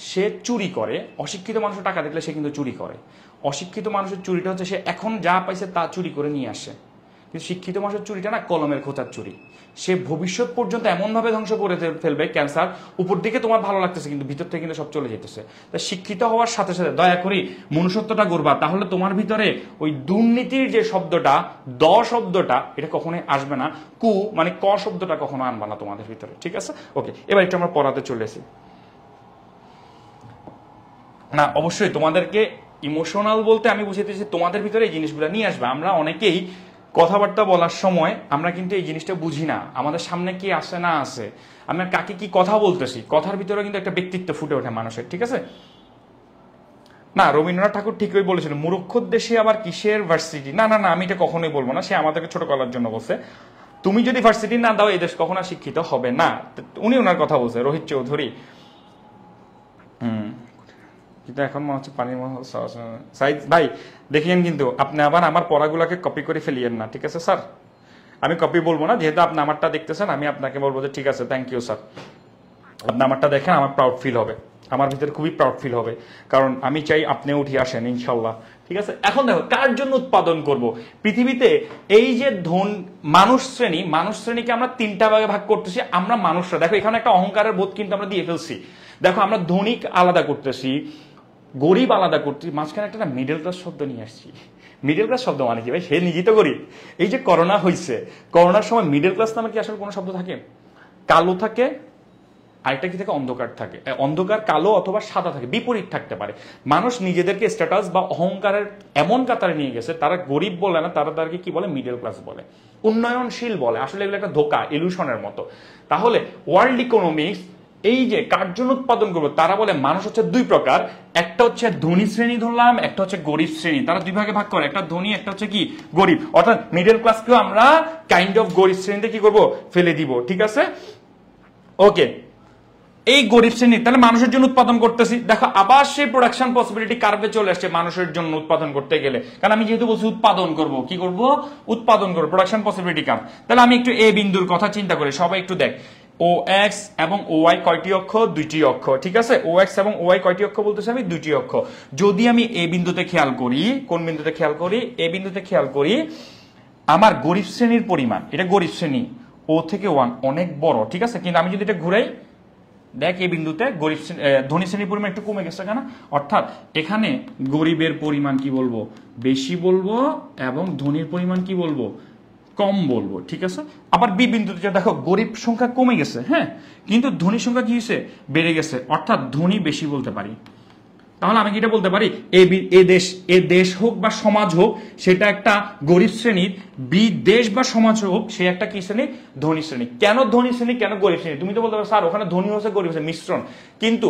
সে চুরি করে, অশিক্ষিত মানুষের টাকা দেখলে সে কিন্তু চুরি করে। অশিক্ষিত মানুষের চুরিটা হচ্ছে সে এখন যা পাইছে তা চুরি করে নিয়ে আসে, কিন্তু শিক্ষিত মানুষের চুরিটা না কলমের খোঁচার চুরি। সে ভবিষ্যৎ পর্যন্ত এমনভাবে ধ্বংস করে ফেলবে, ক্যান্সার উপর দিকে তোমার ভালো লাগতেছে কিন্তু ভিতর থেকে কিন্তু সব চলে যেতেছে। তা শিক্ষিত হওয়ার সাথে সাথে দয়া করি মনুষ্যত্বটা গড়বা, তাহলে তোমার ভিতরে ওই দুর্নীতির যে শব্দটা, শব্দটা, এটা কখনোই আসবে না। মানে ক শব্দটা কখনো আনবা না তোমাদের ভিতরে, ঠিক আছে? ওকে, এবার একটু আমরা পড়াতে চলেছি। না অবশ্যই তোমাদেরকে ইমোশনাল বলতে আমি বুঝাইতেছি তোমাদের ভিতরে এই জিনিসগুলো নিয়ে আসবে। আমরা অনেকেই কথাবার্তা বলার সময় আমরা কিন্তু এই জিনিসটা বুঝি না, আমাদের সামনে কি আসে না আসে, আমরা কাকে কি কথা বলতেছি, কথার ভিতরে কিন্তু একটা ব্যক্তিত্ব ফুটে ওঠে মানুষের, ঠিক আছে? না, রবীন্দ্রনাথ ঠাকুর ঠিকই বলেছিল, মূর্খর দেশে আবার কিসের ভার্সিটি। না না না, আমি এটা কখনোই বলবো না, সে আমাদেরকে ছোট করার জন্য বলছে। তুমি যদি ভার্সিটি না দাও এই দেশ কখনো শিক্ষিত হবে না। উনি ওনার কথা বলছে, রোহিত চৌধুরী। কিন্তু এখন মনে হচ্ছে পানির সাইদ ভাই দেখিয়েন, কিন্তু আপনি আবার আমার পড়াগুলোকে কপি করে ফেলিয়েন না, ঠিক আছে স্যার? আমি কপি বলবো না, যেহেতু আপনি আমারটা দেখতেছেন আমি আপনাকে বলবো যে ঠিক আছে, থ্যাংক ইউ স্যার, আপনি আমারটা দেখেন, আমার প্রাউড ফিল হবে, আমার ভিতরে খুবই প্রাউড ফিল হবে, কারণ আমি চাই আপনি উঠে আসেন ইনশাল্লাহ, ঠিক আছে? এখন দেখো কার জন্য উৎপাদন করব পৃথিবীতে? এই যে মানুষ শ্রেণীকে আমরা তিনটা ভাগে ভাগ করতেছি আমরা মানুষরা। দেখো এখানে একটা অহংকারের বোধ কিন্তু আমরা দিয়ে ফেলছি। দেখো আমরা ধনিক আলাদা করতেছি, গরিব আলাদা করতেছি, মাঝখানে একটা মিডল ক্লাস শব্দ নিয়ে আসছি। মিডল ক্লাস শব্দ মানে কি ভাই? সে নিজেই তো গরিব। এই যে করোনা হয়েছে, করোনার সময় মিডল ক্লাস নামে কি আসলে কোনো শব্দ থাকে? কালো থাকে, আরেকটা কি থাকে? অন্ধকার থাকে। অন্ধকার কালো অথবা সাদা থাকে, বিপরীত থাকতে পারে। মানুষ নিজেদেরকে স্ট্যাটাস বা অহংকারের এমন কাতারে নিয়ে গেছে, তারা গরিব বলে না, তারা তাদেরকে কি বলে? মিডল ক্লাস বলে, উন্নয়নশীল বলে। আসলে এগুলো একটা ধোকা, ইলুশনের মতো। তাহলে ওয়ার্ল্ড ইকোনমিক্স এই যে কার জন্য উৎপাদন করবো, তারা বলে মানুষ হচ্ছে দুই প্রকার, একটা হচ্ছে ধনী শ্রেণী ধরলাম, একটা হচ্ছে গরিব শ্রেণী। তারা দুই ভাগে ভাগ করে, একটা ধনী, একটা হচ্ছে কি গরিব। অর্থাৎ মিডল ক্লাসকেও আমরা কাইন্ড অফ গরিব শ্রেণীতে কি করব, ফেলে দিব। ঠিক আছে, ওকে। এই গরিব শ্রেণী তাহলে মানুষের জন্য উৎপাদন করতেছি, দেখো আবার সেই প্রোডাকশন পসিবিলিটি কার্ভে চলে আসছে মানুষের জন্য উৎপাদন করতে গেলে। কারণ আমি যেহেতু বলছি উৎপাদন করব, কি করব, উৎপাদন করব, প্রোডাকশন পসিবিলিটি কার্ভ। তাহলে আমি একটু এ বিন্দুর কথা চিন্তা করি, সবাই একটু দেখ। ও এক্স এবং ও ওয়াই কয়টি অক্ষ, দুইটি অক্ষ। ঠিক আছে, ও এক্স এবং ও ওয়াই কয়টি অক্ষ বলতেছি আমি, দুইটি অক্ষ। যদি আমি এ বিন্দুতে খেয়াল করি, কোন বিন্দুতে খেয়াল করি, এ বিন্দুতে খেয়াল করি, আমার গরিব শ্রেণীর পরিমাণ, এটা গরিব শ্রেণী, ও থেকে 1 অনেক বড়। ঠিক আছে, কিন্তু আমি যদি এটা ঘুরাই, দেখ এই বিন্দুতে গরিব ধনী শ্রেণীর পরিমাণ একটু কমে গেছে কেন, অর্থাৎ এখানে গরিবের পরিমাণ কি বলবো, বেশি বলবো, এবং ধনীর পরিমাণ কি বলবো, কম বলবো। ঠিক আছে, আবার বি বিন্দুতে দেখো গরিব সংখ্যা কমে গেছে, হ্যাঁ, কিন্তু ধনী সংখ্যা কি হয়েছে, বেড়ে গেছে, অর্থাৎ ধনী বেশি বলতে পারি। তাহলে আমি কি এটা বলতে পারি, এ দেশ হোক বা সমাজ হোক সেটা একটা গরিব শ্রেণীর, বি দেশ বা সমাজ হোক সে একটা কি শ্রেণী, ধনী শ্রেণী। কেন ধনী শ্রেণী, কেন গরিব শ্রেণী? তুমি তো বলতে পারো স্যার ওখানে ধনী হচ্ছে গরিব হচ্ছে মিশ্রণ, কিন্তু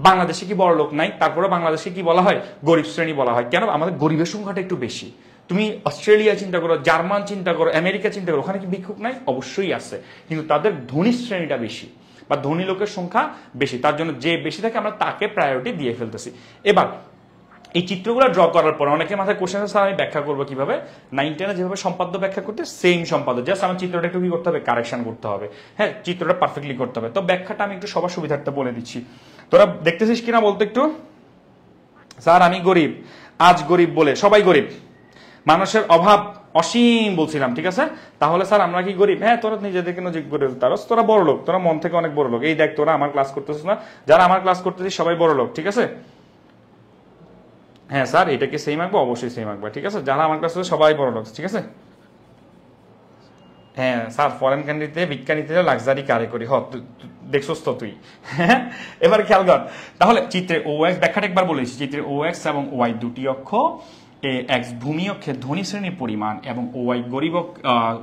বাংলাদেশে কি বড় লোক নাই, তারপরে বাংলাদেশে কি বলা হয়, গরিব শ্রেণী বলা হয়। কেন, আমাদের গরিবের সংখ্যাটা একটু বেশি। তুমি অস্ট্রেলিয়া চিন্তা করো, জার্মান চিন্তা করো, আমেরিকা চিন্তা করো, ওখানে কি ভিক্ষুক নাই? অবশ্যই আছে, কিন্তু তাদের ধনী শ্রেণীটা বেশি বা ধনী লোকের সংখ্যা বেশি, তার জন্য যে বেশি থাকে আমরা তাকে প্রায়োরিটি দিয়ে ফেলতেছি। এবার এই চিত্রগুলো ড্র করার পর অনেকের মাথায় কোশ্চেন আছে, স্যার আমি ব্যাখ্যা করবো কিভাবে? 9, 10 যেভাবে সম্পাদ্য ব্যাখ্যা করতে সেম সম্পাদ্য, জাস্ট আমার চিত্রটা একটু কি করতে হবে, কারেকশন করতে হবে, হ্যাঁ, চিত্রটা পারফেক্টলি করতে হবে। তো ব্যাখ্যাটা আমি একটু সবার সুবিধার্থে বলে দিচ্ছি, তোরা দেখতেছিস কিনা বলতো একটু। স্যার আমি গরিব, আজ গরিব বলে সবাই গরিব, মানুষের অভাব অসীম বলছিলাম। ঠিক আছে, তাহলে স্যার আমরা কি গরিব? হ্যাঁ, তোরা নিজেদেরকে নজিক করে তারস, তোরা বড় লোক, তোরা মন থেকে অনেক বড় লোক। এই দেখ তোরা আমার ক্লাস করতেছিস না, যারা আমার ক্লাস করতেছিস সবাই বড় লোক। ঠিক আছে, হ্যাঁ স্যার এটাকে সেম আঁকবো, অবশ্যই সেম আঁকবো। ঠিক আছে, যারা আমার ক্লাস সবাই বড় লোক। ঠিক আছে, হ্যাঁ স্যার ফরেন কান্ট্রিতে বিজ্ঞানীতে লাক্সারি কারে করি, দেখছস তো তুই। হ্যাঁ, এবার খেয়াল কর, তাহলে চিত্রে ও এক্স ব্যাখ্যাটা একবার বলেছি, চিত্রে ও এক্স এবং ওয়াই দুটি অক্ষ, এ এক্স ভূমি অক্ষে ধনী শ্রেণীর পরিমাণ এবং ওয়াই গরিব,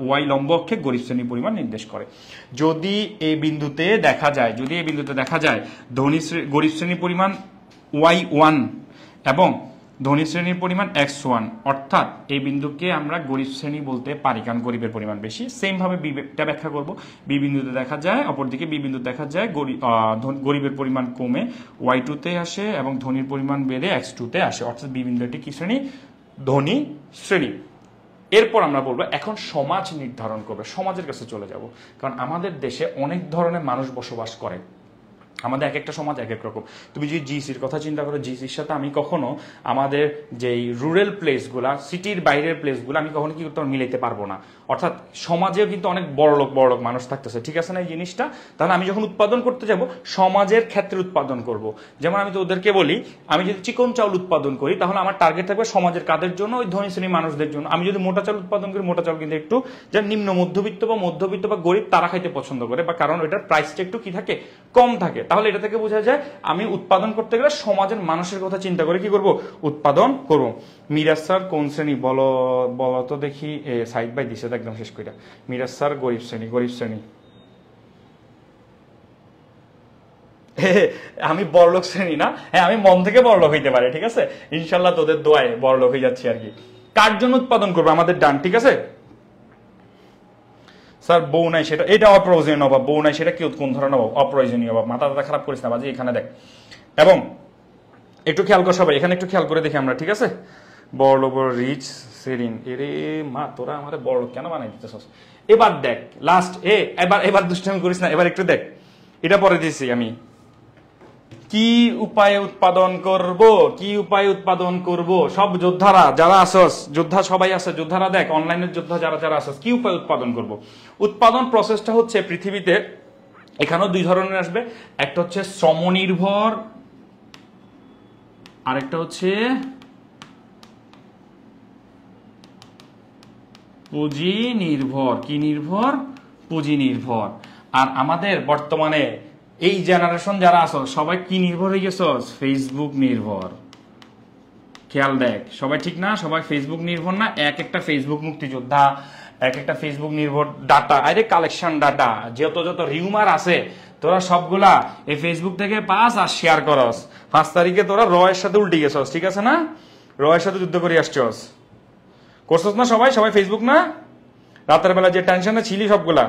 ওয়াই লম্ব অক্ষে গরিব শ্রেণীর পরিমাণ নির্দেশ করে। যদি এই বিন্দুতে দেখা যায়, যদি এই বিন্দুতে দেখা যায় গরিব শ্রেণীর পরিমাণ y1 এবং ধনী শ্রেণীর পরিমাণ x1, অর্থাৎ এই বিন্দুকে আমরা গরিব শ্রেণী বলতে পারি কারণ গরিবের পরিমাণ বেশি। সেম ভাবে বিটা ব্যাখ্যা করব, বি বিন্দুতে দেখা যায়, অপরদিকে বি বিন্দুতে দেখা যায় গরিবের পরিমাণ কমে y2 তে আসে এবং ধনীর পরিমাণ বেড়ে x2 তে আসে, অর্থাৎ বি বিন্দুটি কি শ্রেণী, ধনী শ্রেণী। এরপর আমরা বলবো এখন সমাজ নির্ধারণ করবে, সমাজের কাছে চলে যাব, কারণ আমাদের দেশে অনেক ধরনের মানুষ বসবাস করে, আমাদের এক একটা সমাজ এক এক রকম। তুমি যদি জিসির কথা চিন্তা করো, জিসির সাথে আমি কখনো আমাদের যেই রুরাল প্লেসগুলা, সিটির বাইরের প্লেসগুলো আমি কখনো কি করতে মিলাইতে পারবো না। অর্থাৎ সমাজেও কিন্তু অনেক বড় লোক মানুষ থাকতেছে, ঠিক আছে না এই জিনিসটা? তাহলে আমি যখন উৎপাদন করতে যাব সমাজের ক্ষেত্রে উৎপাদন করব। যেমন আমি তো ওদেরকে বলি, আমি যদি চিকন চাউল উৎপাদন করি তাহলে আমার টার্গেট থাকবে সমাজের কাদের জন্য, ওই ধনী শ্রেণীর মানুষদের জন্য। আমি যদি মোটা চাল উৎপাদন করি, মোটা চাল কিন্তু একটু যারা নিম্ন মধ্যবিত্ত বা গরিব তারা খাইতে পছন্দ করে, বা কারণ ওইটার প্রাইসটা একটু কি থাকে, কম থাকে। তাহলে এটা থেকে বোঝা যায় আমি উৎপাদন করতে গেলে সমাজের মানুষের কথা চিন্তা করে কি করব, উৎপাদন করব। মিরাজ স্যার কোন শ্রেণী বলো তো দেখি, সাইড বাই দিছে একদম শেষ করে। মিরাজ স্যার গরিব শ্রেণী। আমি বড়লোক শ্রেণী না, হ্যাঁ আমি মন থেকে বড়লোক হইতে পারি, ঠিক আছে ইনশাল্লাহ, তোদের দোয়ায় বড়লোক হয়ে যাচ্ছি আর কি। কার জন্য উৎপাদন করবো, আমাদের ডান, ঠিক আছে স্যার বউ নাই সেটা, এটা অপ্রয়োজনীয় অভাব, বউ নাই সেটা কি কোন ধরনের অভাব, অপ্রয়োজনীয় অভাব, মাথা খারাপ করিস না বাজি, এখানে দেখ। এবং একটু খেয়াল কর সবাই, এখানে একটু খেয়াল করে দেখি আমরা, ঠিক আছে বড়লোক রিচ সেরিন, এরে মা তোরা আমাদের বড়লোক কেন বানাই দিতেছস। এবার দেখ লাস্ট, এবার দুষ্টামি করিস না, এবার একটু দেখ, এটা পরে দিয়েছি আমি, কি উপায়ে উৎপাদন করব, সব যোদ্ধারা যারা আসস, যোদ্ধা সবাই আছে, যোদ্ধারা দেখ অনলাইনের যোদ্ধা যারা আসস, কি উপায়ে উৎপাদন করব। উৎপাদন প্রসেসটা হচ্ছে পৃথিবীতে এখানেও দুই ধরনের আসবে, একটা হচ্ছে শ্রম নির্ভর, আরেকটা হচ্ছে পুঁজি নির্ভর। কি নির্ভর? পুঁজি নির্ভর। আর আমাদের বর্তমানে এই জেনারেশন যারা আছো সবাই কি নির্ভর হয়ে গেছো, ফেসবুক নির্ভর। খেয়াল দেখ সবাই ঠিক না, সবাই ফেসবুক নির্ভর না, এক একটা ফেসবুক মুক্তিযোদ্ধা, এক একটা ফেসবুক নির্ভর ডাটা, আরে কালেকশন ডাটা, যত যত রিউমার আছে তোরা সবগুলা এই ফেসবুক থেকে পাস আর শেয়ার করস। 5 তারিখে তোরা রয়ের সাথে উল্টে গেছস, ঠিক আছে না? রয়ের সাথে যুদ্ধ করে আসছস, করছস না সবাই? সবাই ফেসবুক না? রাতের বেলা যে টেনশনে ছিলি সবগুলা।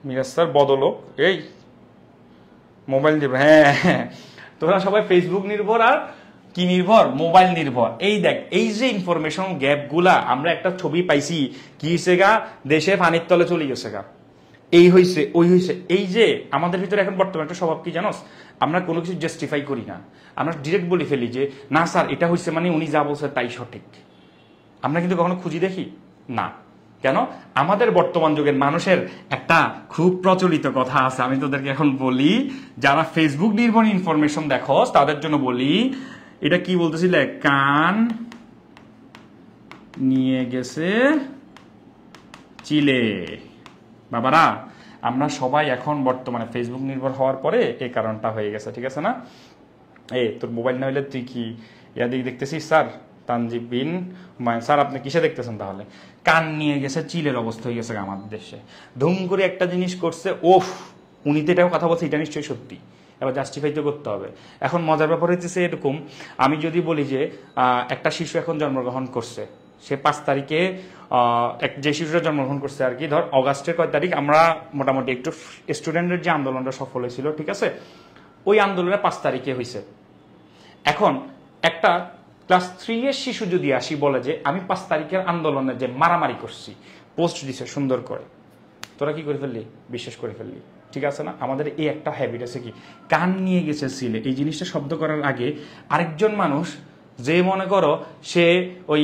মিরাজ স্যার বদলোক, এই মোবাইল নির্ভর, হ্যাঁ তোরা সবাই ফেসবুক নির্ভর আর কি নির্ভর? মোবাইল নির্ভর। এই দেখ, এই যে ইনফরমেশন গ্যাপ গুলা, আমরা একটা ছবি পাইছি কি হয়েছে গা, দেশে পানির তলে চলে গেছে গা, এই হয়েছে ওই হয়েছে। এই যে আমাদের ভিতরে এখন বর্তমানে একটা স্বভাব কি জানোস, আমরা কোনো কিছু জাস্টিফাই করি না, আমরা ডিরেক্ট বলে ফেলি যে না স্যার এটা হয়েছে মানে উনি যা বলছে তাই সঠিক। আমরা কিন্তু কখনো খুঁজি দেখি না। কেন? আমাদের বর্তমান যুগের মানুষের একটা খুব প্রচলিত কথা আছে, আমি তোদেরকে এখন বলি, যারা ফেসবুক নির্ভর ইনফরমেশন দেখো তাদের জন্য বলি, এটা কি বলতেছিলে, কান নিয়ে গেছে চিলে। বাবারা, আমরা সবাই এখন বর্তমানে ফেসবুক নির্ভর হওয়ার পরে এই কারণটা হয়ে গেছে, ঠিক আছে না? এই তোর মোবাইল না হইলে তুই কি ইয়াদিক দেখতেছিস? স্যার তানজিব বিন হুমায়ুন স্যার আপনি কিসে দেখতেছেন তাহলে? কান নিয়ে গেছে চিলের অবস্থা হয়ে গেছে আমাদের দেশে। ধুম করে একটা জিনিস করছে, ওফ উনি তো এটাও কথা বলছে, এটা নিশ্চয়ই সত্যি, এবার জাস্টিফাই তো করতে হবে। এখন মজার ব্যাপার হচ্ছে এরকম, আমি যদি বলি যে একটা শিশু এখন জন্মগ্রহণ করছে, সে 5 তারিখে যে শিশুরা জন্মগ্রহণ করছে আর কি, ধর অগাস্টের কয় তারিখ, আমরা মোটামুটি একটু স্টুডেন্টের যে আন্দোলনটা সফল হয়েছিল, ঠিক আছে, ওই আন্দোলনে 5 তারিখে হয়েছে। এখন একটা ক্লাস 3 এর শিশু যদি আসি বলে যে আমি 5 তারিখের আন্দোলনে যে মারামারি করছি, পোস্ট দিছে সুন্দর করে, তোরা কি করে ফেললি? বিশ্বাস করে ফেললি, ঠিক আছে না? আমাদের এই একটা হ্যাবিট আছে কি, কান নিয়ে গেছে সিলে, এই জিনিসটা শব্দ করার আগে আরেকজন মানুষ যে মনে করো সে ওই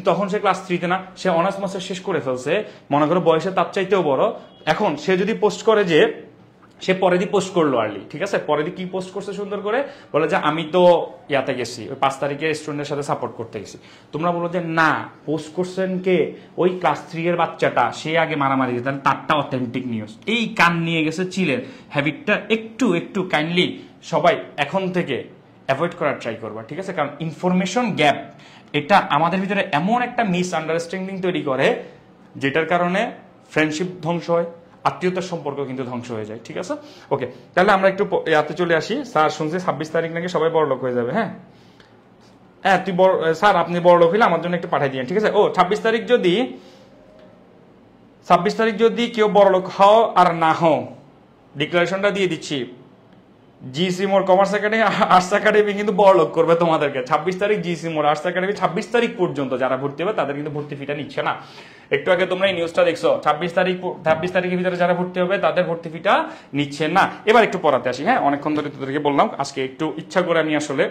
তখন সে ক্লাস 3-তে না, সে অনার্স মাস্টার শেষ করে ফেলছে, মনে করো বয়সে তার চাইতেও বড়, এখন সে যদি পোস্ট করে যে সে পরে দিয়ে পোস্ট করলো আর্লি, ঠিক আছে, পরে দিয়ে কি পোস্ট করছে সুন্দর করে, বলে যে আমি তো ইয়াতে গেছি, ওই 5 তারিখে স্টুডেন্টের সাথে সাপোর্ট করতে গেছি। তোমরা বলো যে না, পোস্ট করছেন কে? ওই ক্লাস 3 এর বাচ্চাটা, সে আগে মারামারি, তাহলে তারটা অথেন্টিক নিউজ। এই কান নিয়ে গেছে চিলের হ্যাবিটটা একটু একটু কাইন্ডলি সবাই এখন থেকে অ্যাভয়েড করার ট্রাই করবা, ঠিক আছে? কারণ ইনফরমেশন গ্যাপ এটা আমাদের ভিতরে এমন একটা মিস আন্ডারস্ট্যান্ডিং তৈরি করে, যেটার কারণে ফ্রেন্ডশিপ ধ্বংস হয়, আত্মীয়তার সম্পর্ক কিন্তু ধ্বংস হয়ে যায়, ঠিক আছে? ওকে, তাহলে আমরা একটু ইয়াতে চলে আসি। স্যার শুনছি 26 তারিখ নাকি সবাই বড়লোক হয়ে যাবে। হ্যাঁ হ্যাঁ, তুই বড় স্যার, আপনি বড়লোক হইলে আমার জন্য একটু পাঠিয়ে দিন, ঠিক আছে? ও 26 তারিখ যদি কেউ বড়লোক হও আর না হও, ডিক্লারেশনটা দিয়ে দিচ্ছি, জিসি মোর কমার্স একাডেমি আর্টস একাডেমি কিন্তু বড়লোক করবে তোমাদেরকে। 26 তারিখ জিসি মোর আর্টস একাডেমি 26 তারিখ পর্যন্ত যারা ভর্তি হবে তাদের কিন্তু ভর্তি ফিটা নিচ্ছে না। একটু আগে তোমরা এই নিউজটা দেখছো, 26 তারিখের ভিতরে যারা ভর্তি হবে তাদের ভর্তি ফিটা নিচ্ছে না। এবার একটু পড়াতে আসি। হ্যাঁ, অনেকক্ষণ ধরে তোদেরকে বললাম, আজকে একটু ইচ্ছা করে আমি আসলে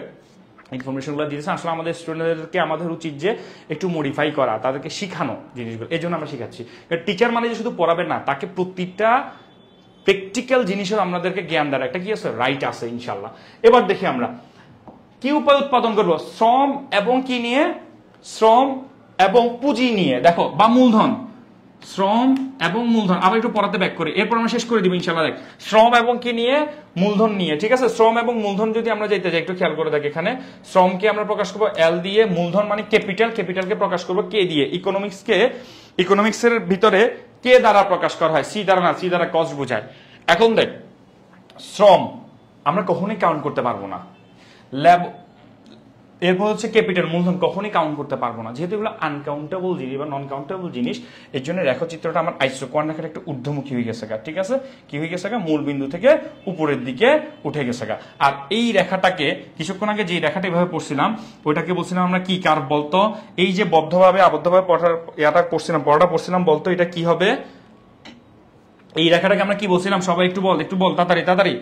ইনফরমেশনগুলো দিয়েছি। আসলে আমাদের স্টুডেন্টদেরকে আমাদের উচিত যে একটু মডিফাই করা, তাদেরকে শিখানো জিনিসগুলো, এই জন্য আমরা শিখাচ্ছি। টিচার মানে যে শুধু পড়াবে না, তাকে প্রতিটা প্র্যাকটিক্যাল জিনিসের আমাদেরকে জ্ঞান দেওয়ার একটা কি আছে, রাইট আছে ইনশাল্লাহ। এবার দেখি আমরা কি উপায় উৎপাদন করবো, শ্রম এবং কি নিয়ে, শ্রম এবং পুঁজি নিয়ে, দেখো, বা মূলধন, শ্রম এবং মূলধন। আবার একটু পড়াতে ব্যাক করি, এরপর আমরা শেষ করে দিব ইনশাল্লাহ। দেখ, শ্রম এবং কি নিয়ে, মূলধন নিয়ে, ঠিক আছে? শ্রম এবং মূলধন যদি আমরা যাইতে যাই, একটু খেয়াল করে দেখি, এখানে শ্রমকে আমরা প্রকাশ করবো এল দিয়ে, মূলধন মানে ক্যাপিটাল, ক্যাপিটালকে প্রকাশ করবো কে দিয়ে, ইকোনমিক্সের ভিতরে কে দ্বারা প্রকাশ করা হয়, সি দ্বারা না, সি দ্বারা কস্ট বোঝায়। এখন দেখ, শ্রম আমরা কখনোই কাউন্ট করতে পারবো না, এরপর হচ্ছে ক্যাপিটাল, মূলধন কখনোই কাউন্ট করতে পারবো না, যেহেতু এগুলো আনকাউন্টেবল জিনিস বা নন কাউন্টেবল জিনিস। এর জন্য রেখাচিত্রটা আমার আইসোকোয়ান রেখাটা একটু ঊর্ধ্বমুখী হয়ে গেছে, ঠিক আছে? কি হয়ে গেছে? মূল বিন্দু থেকে উপরের দিকে উঠে গেছে। আর এই রেখাটাকে কিছুক্ষণ আগে যে রেখাটা এভাবে পড়ছিলাম, ওইটাকে বলছিলাম আমরা কি কার্ভ বলতো? এই যে বদ্ধভাবে আবদ্ধভাবে পড়াটা পড়ছিলাম বলতো, এটা কি হবে? এই রেখাটাকে আমরা কি বলছিলাম? সবাই একটু বল তাড়াতাড়ি।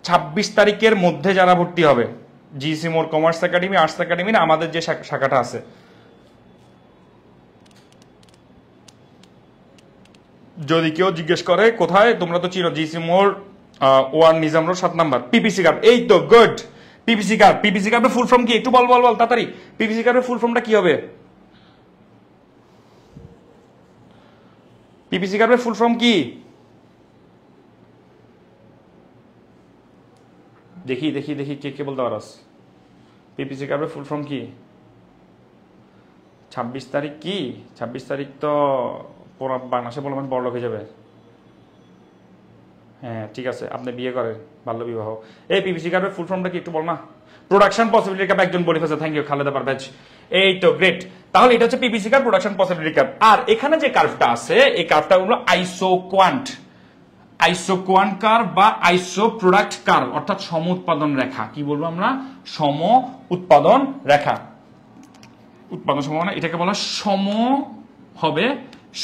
26 তারিখের মধ্যে যারা ভর্তি হবে জিসি মোর কমার্স একাডেমি আর্টস একাডেমির আমাদের যে শাখাটা আছে, যদি কেউ জিজ্ঞেস করে কোথায়, তোমরা তো চিনো, জিসি মোর 1 Nizam road 7 number, PPC curve. এই তো গুড, পিপিসি কার্ভের ফুল ফর্ম কি? একটু বল তাড়াতাড়ি, পিপিসি কার্ভের ফুল ফর্মটা কি হবে? পিপিসি কার্ভের ফুল ফর্ম কি? দেখি কে বলতে পারস? পিপিসি কার্ভের ফুল ফর্ম কি? 26 তারিখ কি? 26 তারিখ তো পুরো বাংলাদেশে বলবেন মানে বড়লোক হয়ে যাবে। হ্যাঁ ঠিক আছে, আপনি বিয়ে করেন, বাল্য বিবাহ। এই পিপিসি কার্ডের ফুল ফর্মটা কি একটু বল না? প্রোডাকশন পসিবিলিটি কাপ একজন বলে ফেলছে, থ্যাংক ইউ খালেদা পারভেজ। এই তো গ্রেট, তাহলে এটা হচ্ছে PPC card production possibility curve. আর এখানে যে কার্ভটা আছে এই কার্ভটা হলো আইসোকোয়ান্ট, আইসোকোয়ান্ট কার্ভ বা আইসো প্রোডাক্ট কার্ভ, অর্থাৎ সম উৎপাদন রেখা। কি বলবো আমরা? সম উৎপাদন রেখা। উৎপাদন সম্ভাবনা এটাকে বলা সম হবে,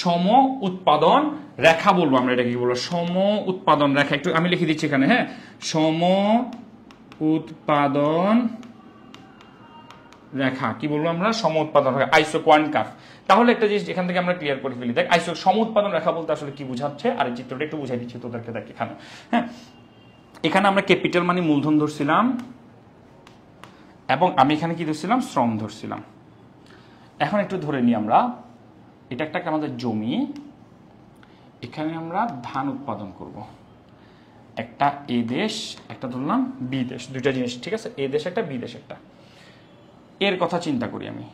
সম উৎপাদন রেখা বলবো আমরা। এটাকে কি বলবো? সম উৎপাদন রেখা। একটু আমি লিখে দিচ্ছি এখানে, হ্যাঁ, সম উৎপাদন রেখা। কি বলবো আমরা? সম উৎপাদন রেখা, আইসোকোয়ান্ট কার্ভ। তাহলে একটা জিনিস এখান থেকে আমরা ক্লিয়ার করে ফেলি। দেখ আইসো সম উৎপাদন রেখা বলতে আসলে কি বোঝাচ্ছে, আর এই চিত্রটা একটু বুঝাই দিচ্ছি তোদেরকে। দেখ এখানে, হ্যাঁ, এখানে আমরা ক্যাপিটাল মানে মূলধন ধরছিলাম, এবং আমি এখানে কি ধরছিলাম? শ্রম ধরছিলাম। এখন একটু ধরে নিই আমরা, এটা একটা আমাদের জমি, এখানে আমরা ধান উৎপাদন করব। একটা এ দেশ, একটা ধরলাম বি দেশ, দুইটা জিনিস, ঠিক আছে? এ দেশ একটা, বি দেশ একটা। এর কথা চিন্তা করি আমি,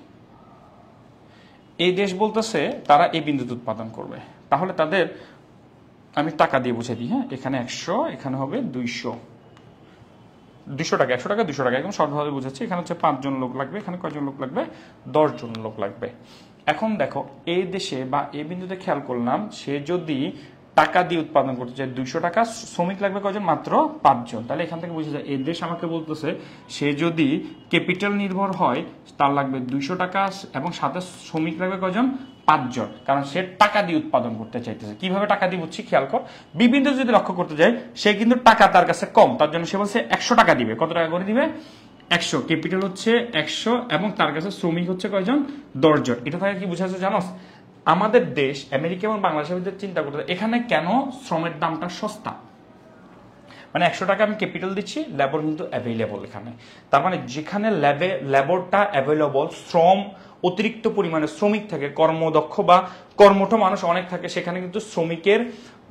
এই দেশ বলতেছে তারা এই বিন্দুতে উৎপাদন করবে, তাহলে তাদের আমি টাকা দিয়ে বুঝে দিই, হ্যাঁ, এখানে 100, এখানে হবে 200 টাকা, 100 টাকা 200 টাকা, একদম সর্বভাবে বুঝাচ্ছি। এখানে হচ্ছে 5 জন লোক লাগবে, এখানে কয়জন লোক লাগবে? 10 জন লোক লাগবে। এখন দেখো এই দেশে বা এই বিন্দুতে খেয়াল করলাম, সে যদি টাকা দিয়ে উৎপাদন করতে চায় 200 টাকা, শ্রমিক লাগবে কয়জন? মাত্র 5 জন। তাহলে এখান থেকে বুঝে যায় এই দেশ আমাকে বলতেছে সে যদি ক্যাপিটাল নির্ভর হয় তার লাগবে 200 টাকা, এবং সাথে শ্রমিক লাগবে কয়জন? 5 জন, কারণ সে টাকা দিয়ে উৎপাদন করতে চাইতেছে। কিভাবে টাকা দিয়ে বুঝছি খেয়াল কর, বিভিন্ন যদি লক্ষ্য করতে যাই, সে কিন্তু টাকা তার কাছে কম, তার জন্য সে বলছে 100 টাকা দিবে। কত টাকা করে দিবে? 100। ক্যাপিটাল হচ্ছে 100 এবং তার কাছে শ্রমিক হচ্ছে কয়জন? 10 জন। এটা থেকে কি বুঝাচ্ছে জানোস? আমাদের দেশ আমেরিকা এবং বাংলাদেশের ভিতরে চিন্তা করতে, এখানে কেন শ্রমের দামটা সস্তা? মানে 100 টাকা আমি ক্যাপিটাল দিচ্ছি, লেবার কিন্তু অ্যাভেলেবল এখানে। তার মানে যেখানে লেবারটা অ্যাভেলেবল, শ্রম অতিরিক্ত পরিমাণে শ্রমিক থাকে, কর্মদক্ষ বা কর্মঠ মানুষ অনেক থাকে, সেখানে কিন্তু শ্রমিকের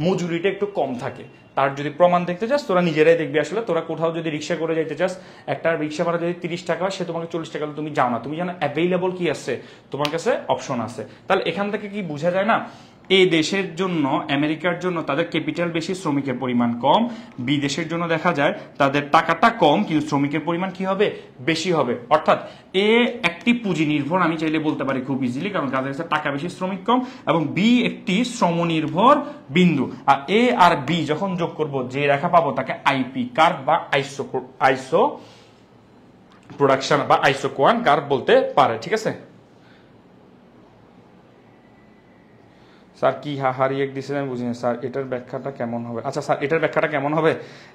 মজুরিটা একটু কম থাকে। তার যদি প্রমাণ দেখতে চাস তোরা নিজেরাই দেখবি। আসলে তোরা কোথাও যদি রিক্সা করে যাইতে চাস, একটা রিক্সা ভাড়া যদি 30 টাকা হয়, সে তোমাকে 40 টাকা তুমি যাও না, তুমি জানো অ্যাভেলেবল কি আছে, তোমার কাছে অপশন আছে। তাহলে এখান থেকে কি বোঝা যায় না, এই দেশের জন্য, আমেরিকার জন্য তাদের ক্যাপিটাল বেশি, শ্রমিকের পরিমাণ কম। বিদেশের জন্য দেখা যায় তাদের টাকাটা কম কিন্তু শ্রমিকের পরিমাণ কি হবে? বেশি হবে। অর্থাৎ এ একটি পুঁজি নির্ভর, আমি চাইলে বলতে পারি খুব ইজিলি, কারণ তাদের কাছে টাকা বেশি, শ্রমিক কম, এবং বি একটি শ্রম নির্ভর বিন্দু। আর এ আর বি যখন যোগ করব, যে রেখা পাবো তাকে আইপি কার্ভ বা আইসো প্রোডাকশন বা আইসোকোয়ান্ট কার্ভ বলতে পারে। ঠিক আছে স্যার? কি হারিয়ে দিয়েছেন আমি বুঝিনি স্যার, এটার ব্যাখ্যাটা কেমন হবে? আচ্ছা স্যার, এটার ব্যাখ্যাটা কেমন হবে?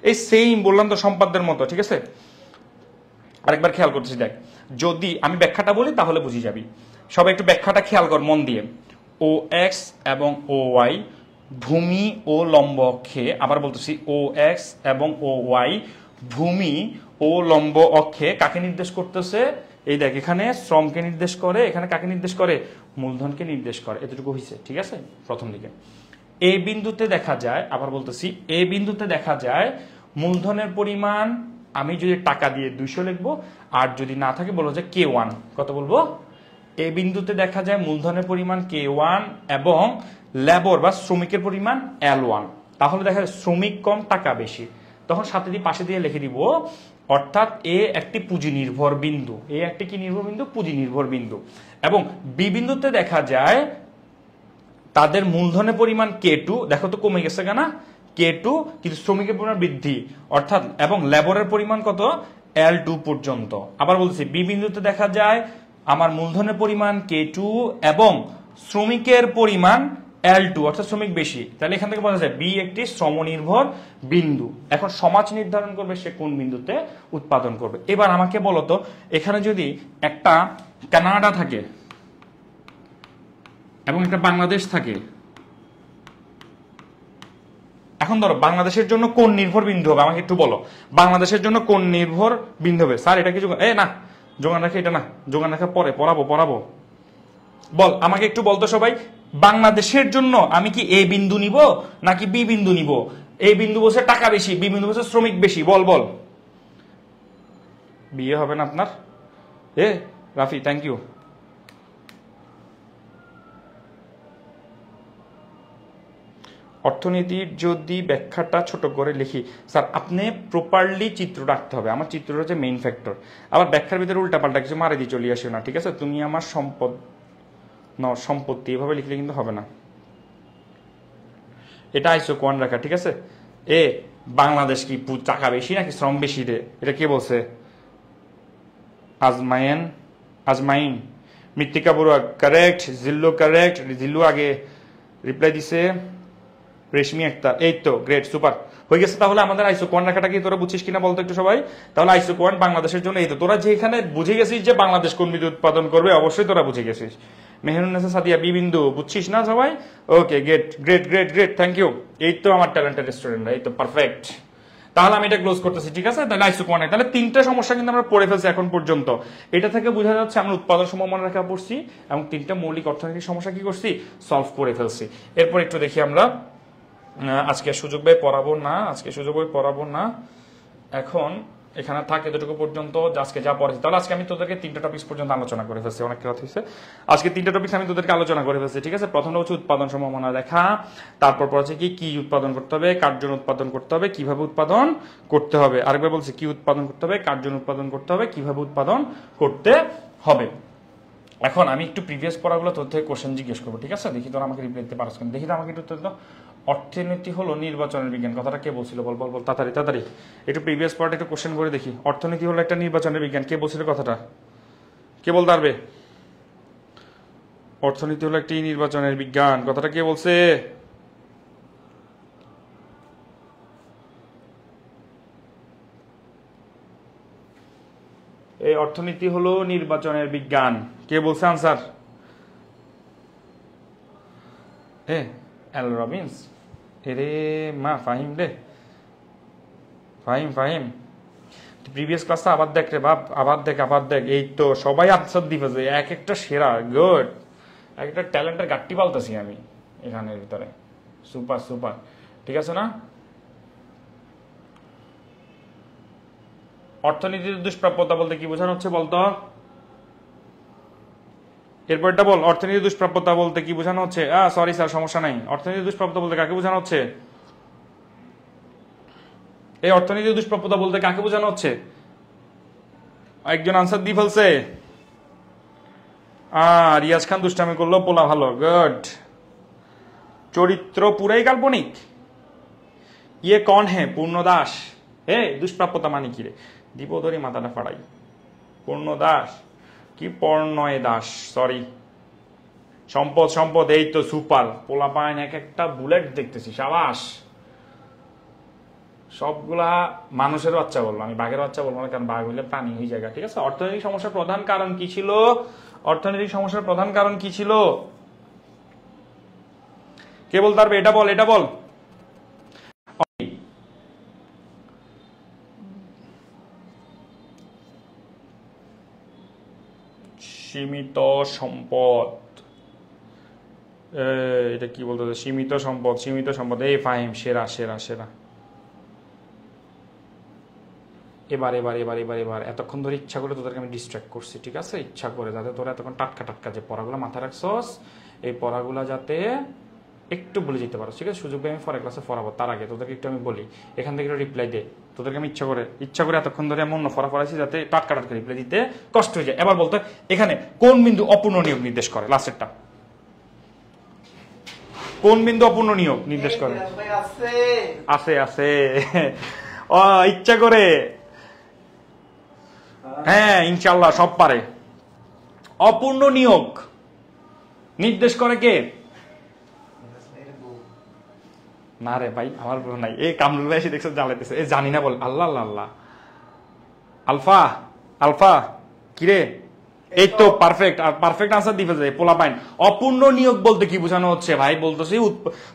এই সেম বললাম তো, সম্পাদ্যের মতো। ঠিক আছে, আরেকবার খেয়াল করতেছি। দেখ, যদি আমি ব্যাখ্যাটা বলি তাহলে বুঝে যাবি। সবাই একটু ব্যাখ্যাটা খেয়াল কর মন দিয়ে। ও এক্স এবং ও ওয়াই ভূমি ও লম্ব অক্ষে, আবার বলতেছি ও এক্স এবং ও ওয়াই ভূমি ও লম্ব অক্ষে কাকে নির্দেশ করতেছে? এই দেখ, এখানে শ্রমকে নির্দেশ করে, এখানে কাকে নির্দেশ করে? মূলধনকে নির্দেশ করে। এতটুকু হয়েছে, ঠিক আছে? প্রথম দিকে এই বিন্দুতে দেখা যায়, আবার বলতেছি, এই বিন্দুতে দেখা যায় মূলধনের পরিমাণ, আমি যদি টাকা দিয়ে 200 লিখবো, আর যদি না থাকে বলবো যে K1। কত বলবো? এই বিন্দুতে দেখা যায় মূলধনের পরিমাণ K1 এবং লেবার বা শ্রমিকের পরিমাণ L1। তাহলে দেখা যায় শ্রমিক কম, টাকা বেশি। তখন সাথে দিয়ে পাশে দিয়ে লিখে দিব, অর্থাৎ এ একটি পুঁজি নির্ভর বিন্দু। এ একটি কি নির্ভর বিন্দু? পুঁজি নির্ভর বিন্দু। এবং বি বিন্দুতে দেখা যায় তাদের মূলধনের পরিমাণ K2, দেখো তো কমে গেছে কেনা? K2, কিন্তু শ্রমিকের পরিমাণ বৃদ্ধি, অর্থাৎ, এবং লেবারের পরিমাণ কত? L2 পর্যন্ত। আবার বলছি, বি বিন্দুতে দেখা যায় আমার মূলধনের পরিমাণ K2 এবং শ্রমিকের পরিমাণ L2, অর্থাৎ শ্রমিক বেশি। তাহলে এখান থেকে বলা যায় বি একটি শ্রমনির্ভর বিন্দু। এখন সমাজ নির্ধারণ করবে সে কোন বিন্দুতে উৎপাদন করবে। এবার আমাকে বলো তো, এখানে যদি একটা কানাডা থাকে এবং একটা বাংলাদেশ থাকে, এখন ধরো বাংলাদেশের জন্য কোন নির্ভর বিন্দু হবে আমাকে একটু বলো। বাংলাদেশের জন্য কোন নির্ভর বিন্দু হবে? স্যার এটা কি না, যোগান রেখে, এটা না, যোগান রেখা পরে পড়াবো। বল আমাকে একটু বলতো সবাই, বাংলাদেশের জন্য আমি কি এ বিন্দু নিব নাকি বি বিন্দু নিব? এ বিন্দু বসে টাকা বেশি, বি বিন্দু বসে শ্রমিক বেশি। বল। বিয়ে হবে না আপনার? Rafi, thank you. অর্থনীতির যদি ব্যাখ্যাটা ছোট করে লিখি, স্যার আপনি প্রপারলি চিত্র রাখতে হবে। আমার চিত্র হচ্ছে মেইন ফ্যাক্টর, আবার ব্যাখ্যার ভিতরে উল্টাপাল্টা কিছু মারে দিয়ে চলে আসিও না, ঠিক আছে? তুমি আমার সম্পত্তি এভাবে লিখলে কিন্তু হবে না। এটা আইসো কোয়ান রাখা, ঠিক আছে? বাংলাদেশ কি টাকা বেশি নাকি শ্রম বেশি রে? এটা কে বলছে? আজমাইন মৃত্তিকা বড়ুয়া কারেক্ট, জিল্লু কারেক্ট, জিল্লু আগে রিপ্লাই দিছে, রেশমি আক্তার, এই তো গ্রেট, সুপার হয়ে গেছে। তাহলে আমাদের আইসো কোয়ান রাখাটা কি তোরা বুঝছিস কিনা বলতো একটু সবাই? তাহলে আইসো কোয়ান বাংলাদেশের জন্য এই তো, তোরা যেখানে বুঝে গেছিস যে বাংলাদেশ কোন বিদ্যুৎ উৎপাদন করবে, অবশ্যই তোরা বুঝে গেছিস। মেহরুন্নেসা সাদিয়া বি বিন্দু, বুঝছিস না সবাই? Okay great great great great, thank you. এই তো আমার ট্যালেন্টেড স্টুডেন্ট, এই তো পারফেক্ট। তাহলে আমি এটা ক্লোজ করতেছি, ঠিক আছে? তাহলে আইসো কোয়ান, তাহলে তিনটা সমস্যা কিন্তু আমরা পড়ে ফেলছি এখন পর্যন্ত। এটা থেকে বোঝা যাচ্ছে আমরা উৎপাদন সম্ভাবনা রেখা পড়ছি এবং তিনটা মৌলিক অর্থনৈতিক সমস্যা কি করছি, সলভ করে ফেলছি। এরপর একটু দেখি আমরা, আজকে সুযোগ ভাই পড়াবো না, আজকে সুযোগ ভাই পড়াবো না, এখন এখানে থাকে এতটুকু পর্যন্ত আজকে যা পড়েছি। তাহলে আজকে আমি তোদেরকে তিনটা টপিক পর্যন্ত আলোচনা করে ফেলছি, অনেক রাত হয়েছে। আজকে তিনটা টপিক আমি তোদেরকে আলোচনা করে ফেলছি, ঠিক আছে? প্রথমটা হচ্ছে উৎপাদন সম্ভাবনা দেখা, তারপর হচ্ছে কি উৎপাদন করতে হবে, কার জন্য উৎপাদন করতে হবে, কিভাবে উৎপাদন করতে হবে। আরেকবার বলছি, কি উৎপাদন করতে হবে, কার জন্য উৎপাদন করতে হবে, কিভাবে উৎপাদন করতে হবে। এখন আমি একটু প্রিভিয়াস পড়াগুলো তোর থেকে কোশ্চেন জিজ্ঞেস করবো, ঠিক আছে? দেখি তোরা আমাকে রিপ্লাই দিতে পারছ কিনা, দেখি তো আমাকে একটু উত্তর দাও। অর্থনীতি হলো নির্বাচনের বিজ্ঞান, কথাটা কে বলছিল? বল বল বল, তাড়াতাড়ি তাড়াতাড়ি একটু প্রিভিয়াস পড়াটা একটু কোশ্চেন করে দেখি। অর্থনীতি হলো একটা নির্বাচনের বিজ্ঞান, কে বলছিল কথাটা? কে বলতে পারবে? অর্থনীতি হলো একটি নির্বাচনের বিজ্ঞান, কথাটা কে বলছে? এই অর্থনীতি হলো নির্বাচনের বিজ্ঞান, কে বলছে আনসার? এল রবিন্স। এরে মা ফাহিম রে, ফাহিম প্রিভিয়াস ক্লাসটা আবার দেখ রে বাপ, আবার দেখ। এই তো সবাই আনসার দিবে, যে এক একটা সেরা, গুড, এক একটা ট্যালেন্টের গাট্টি পালতেছি আমি এখানের ভিতরে, সুপার সুপার, ঠিক আছে না? অর্থনীতির দুষ্প্রাপ্যতা বলতে কি বোঝানো হচ্ছে বলতো? এরপরটা বল, অর্থনীতির দুষ্প্রাপ্যতা বলতে কি বোঝানো হচ্ছে? সরি স্যার, সমস্যা নাই। অর্থনীতির দুষ্প্রাপ্যতা বলতে কাকে বোঝানো হচ্ছে? এই অর্থনীতির দুষ্প্রাপ্যতা বলতে কাকে বোঝানো হচ্ছে? একজন আনসার দিয়ে ফেলছে। রিয়াজ খান দুষ্টামি করলো, পোলা ভালো, গুড। চরিত্র পুরাই কাল্পনিক। ইয়ে কন হে? পূর্ণদাস। দুষ্প্রাপ্যতা মানে কি রে? দীপধরী মাথাটা ফাড়াই। পূর্ণদাস কি? পর্ণয় দাস, সরি। সম্পদ, এই তো সুপার। পোলা পাইন এক একটা বুলেট দেখতেছি, সাবাস। সবগুলা মানুষের বাচ্চা বলবো, আমি বাঘের বাচ্চা বলবো না, কারণ বাঘ হইলে প্রাণী হয়ে যায়, ঠিক আছে? অর্থনৈতিক সমস্যার প্রধান কারণ কি ছিল? অর্থনৈতিক সমস্যার প্রধান কারণ কি ছিল? কে বলতে পারবে? এটা বল। সীমিত সম্পদ, এটা কি বলতে? সীমিত সম্পদ। এই ফাহিম, সেরা। এবার এতক্ষণ ধরে ইচ্ছা করে তোদেরকে আমি ডিস্ট্র্যাক্ট করছি, ঠিক আছে? ইচ্ছা করে, যাতে তোরা এতক্ষণ টাটকা যে পড়াগুলো মাথায় রাখছস, এই পড়াগুলো যাতে একটু বলে যেতে পারো, ঠিক আছে? সুযোগ আমি পরের ক্লাসে পড়াবো, তার আগে তোদেরকে একটু আমি বলি, এখান থেকে রিপ্লাই দে। তোদেরকে আমি ইচ্ছা করে এতক্ষণ ধরে এমন পড়াইছি যাতে টাটকা রিপ্লাই দিতে কষ্ট হয়ে যায়। এবার বলতো, এখানে কোন বিন্দু অপূর্ণ নিয়োগ নির্দেশ করে? লাস্টেরটা কোন বিন্দু অপূর্ণ নিয়োগ নির্দেশ করে? আছে ইচ্ছা করে, ইনশাল্লাহ সব পারে। অপূর্ণ নিয়োগ নির্দেশ করে কে? না রে ভাই, আমার বউ নাই। এই কামরুল ভাই এসে দেখছো জ্বালাইতেছে, জানি না বল। আল্লাহ আলফা কিরে? এই তো পারফেক্ট আনসার দিবে যায় পোলা পাইন। অপূর্ণ নিয়োগ বলতে কি বোঝানো হচ্ছে ভাই? বলতেছি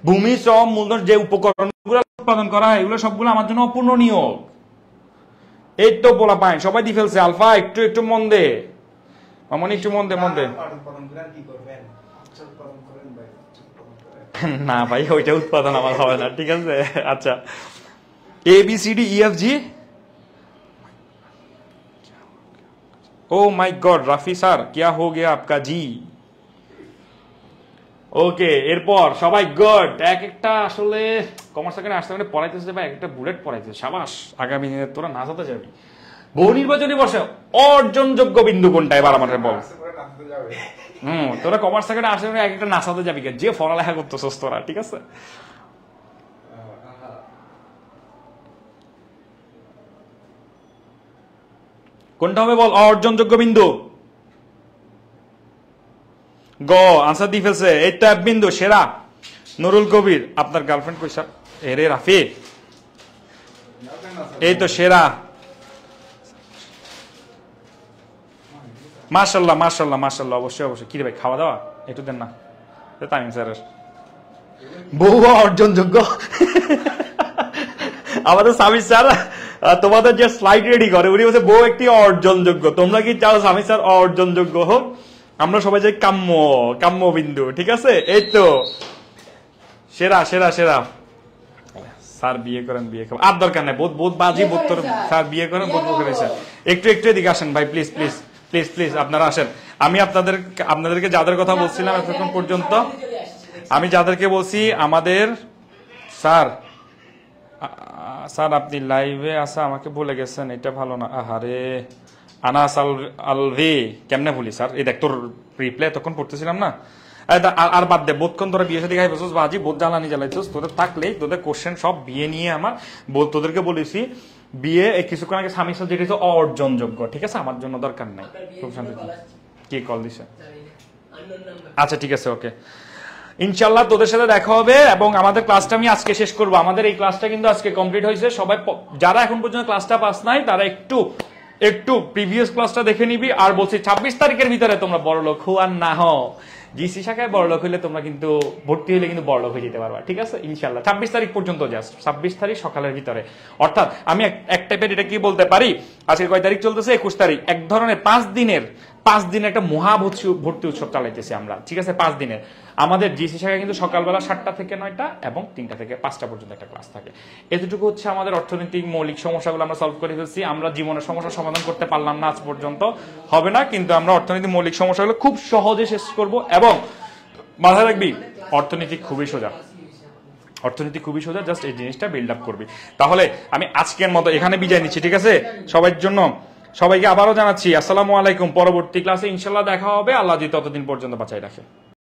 ভূমি, শ্রম, মূলধন যে উপকরণগুলো উৎপাদন করা হয়, এগুলো সবগুলো আমার জন্য অপূর্ণ নিয়োগ। এই তো পোলা পাইন, সবাই দিয়ে ফেলছে। আলফা একটু মন দে, মামনি একটু মন দে। না ভাই, ওইটা উৎপাদন আমার হবে না, ঠিক আছে? আচ্ছা, ABCDEFG। Oh my God, Rafi sir क्या हो गया आपका जी? ওকে, এরপর সবাই গুড। এক একটা আসলে কমার্স সেকেন্ডে আসতে মানে পড়াইতেছে ভাই, একটা বুলেট পড়াইতেছে, সাবাস। আগামী দিনে তোরা নাচাতে যাবি। বহু নির্বাচনী বর্ষে অর্জনযোগ্য বিন্দু কোনটা এবার আমাদের বল। তোরা কমার্স সেকেন্ডে আসতে এক একটা নাচাতে যাবি, যে পড়ালেখা করতেছস তোরা, ঠিক আছে? কোনটা হবে বল অর্জনযোগ্য বিন্দু? গ আনসার দিয়ে ফেলছে, এইটা এক বিন্দু সেরা। নুরুল কবির, আপনার গার্লফ্রেন্ড কইসা? এরে রাফি, এই তো সেরা। মাশাল্লাহ মাশাল্লাহ মাশাল্লাহ, অবশ্যই অবশ্যই। কি রে ভাই, খাওয়া দাওয়া একটু দেন না তামিম স্যারের। বহু অর্জনযোগ্য আমাদের সামির স্যার তোমাদের যে স্লাইড রেডি করে উনি বলছে বউ একটি অর্জনযোগ্য। তোমরা কি চাও সামির স্যার অর্জনযোগ্য হোক? আমরা সবাই চাই কাম্য, কাম্য বিন্দু, ঠিক আছে? এই তো সেরা সেরা সেরা। স্যার বিয়ে করেন, বিয়ে করেন, আর দরকার নাই, বোধ বোধ বাজি বোধ তোর। স্যার বিয়ে করেন, বোধ করেন। একটু একটু এদিকে আসেন ভাই, প্লিজ প্লিজ প্লিজ প্লিজ আপনারা আসেন। আমি আপনাদেরকে যাদের কথা বলছিলাম এতক্ষণ পর্যন্ত, আমি যাদেরকে বলছি আমাদের স্যার, স্যার আপনি লাইভে আসা আমাকে ভুলে গেছেন, এটা ভালো না। আহারে আনাস আলভি, কেমনে ভুলি স্যার? এই দেখ তোর রিপ্লাই তখন পড়তেছিলাম না। আর বাদ দে, বোধক্ষণ তোরা বিয়ে সাথে খাই বসছিস বাজি, বোধ জ্বালানি জ্বালাইছিস। তোদের থাকলেই তোদের কোশ্চেন সব বিয়ে নিয়ে আমার তোদেরকে বলেছি বিয়ে কিছুক্ষণ আগে স্বামী সাথে যেটা অর্জনযোগ্য, ঠিক আছে? আমার জন্য দরকার নাই। খুব শান্তি। কি কল দিছে? আচ্ছা ঠিক আছে, ওকে। ইনশাল্লাহ তোদের সাথে দেখা হবে এবং আমাদের ক্লাসটা আমি আজকে শেষ করবো। আমাদের এই ক্লাসটা কিন্তু আজকে কমপ্লিট হয়েছে। সবাই যারা এখন পর্যন্ত ক্লাসটা পাস নাই তারা একটু প্রিভিয়াস ক্লাসটা দেখে নিবি। আর বলছি 26 তারিখের ভিতরে তোমরা বড় লোক হও আর না হও, জিসি শাখায় বড় লোক হইলে তোমরা কিন্তু ভর্তি হলে কিন্তু বড় লোক হয়ে যেতে পারবা, ঠিক আছে? ইনশাল্লাহ 26 তারিখ পর্যন্ত, জাস্ট 26 তারিখ সকালের ভিতরে। অর্থাৎ আমি এক টাইপের এটা কি বলতে পারি, আজকে কয় তারিখ চলতেছে? 21 তারিখ। এক ধরনের 5 দিনের একটা মহা ভর্তি উৎসব চালাইতেছি আমরা, ঠিক আছে? 5 দিনের। আমাদের জিসি শাখায় কিন্তু সকালবেলা 7টা থেকে 9টা এবং 3টা থেকে 5টা পর্যন্ত একটা ক্লাস থাকে। এতটুকু হচ্ছে আমাদের অর্থনৈতিক মৌলিক সমস্যাগুলো আমরা সলভ করে ফেলছি। আমরা জীবনের সমস্যার সমাধান করতে পারলাম না আজ পর্যন্ত, হবে না, কিন্তু আমরা অর্থনৈতিক মৌলিক সমস্যাগুলো খুব সহজে শেষ করব। এবং মাথায় রাখবি অর্থনীতি খুবই সোজা, অর্থনীতি খুবই সোজা, জাস্ট এই জিনিসটা বিল্ড আপ করবি। তাহলে আমি আজকের মতো এখানে বিদায় নিচ্ছি, ঠিক আছে? সবার জন্য সবাইকে আবারও জানাচ্ছি আসসালামু আলাইকুম। পরবর্তী ক্লাসে ইনশাল্লাহ দেখা হবে। আল্লাহ যদি ততদিন পর্যন্ত বাঁচাই রাখে।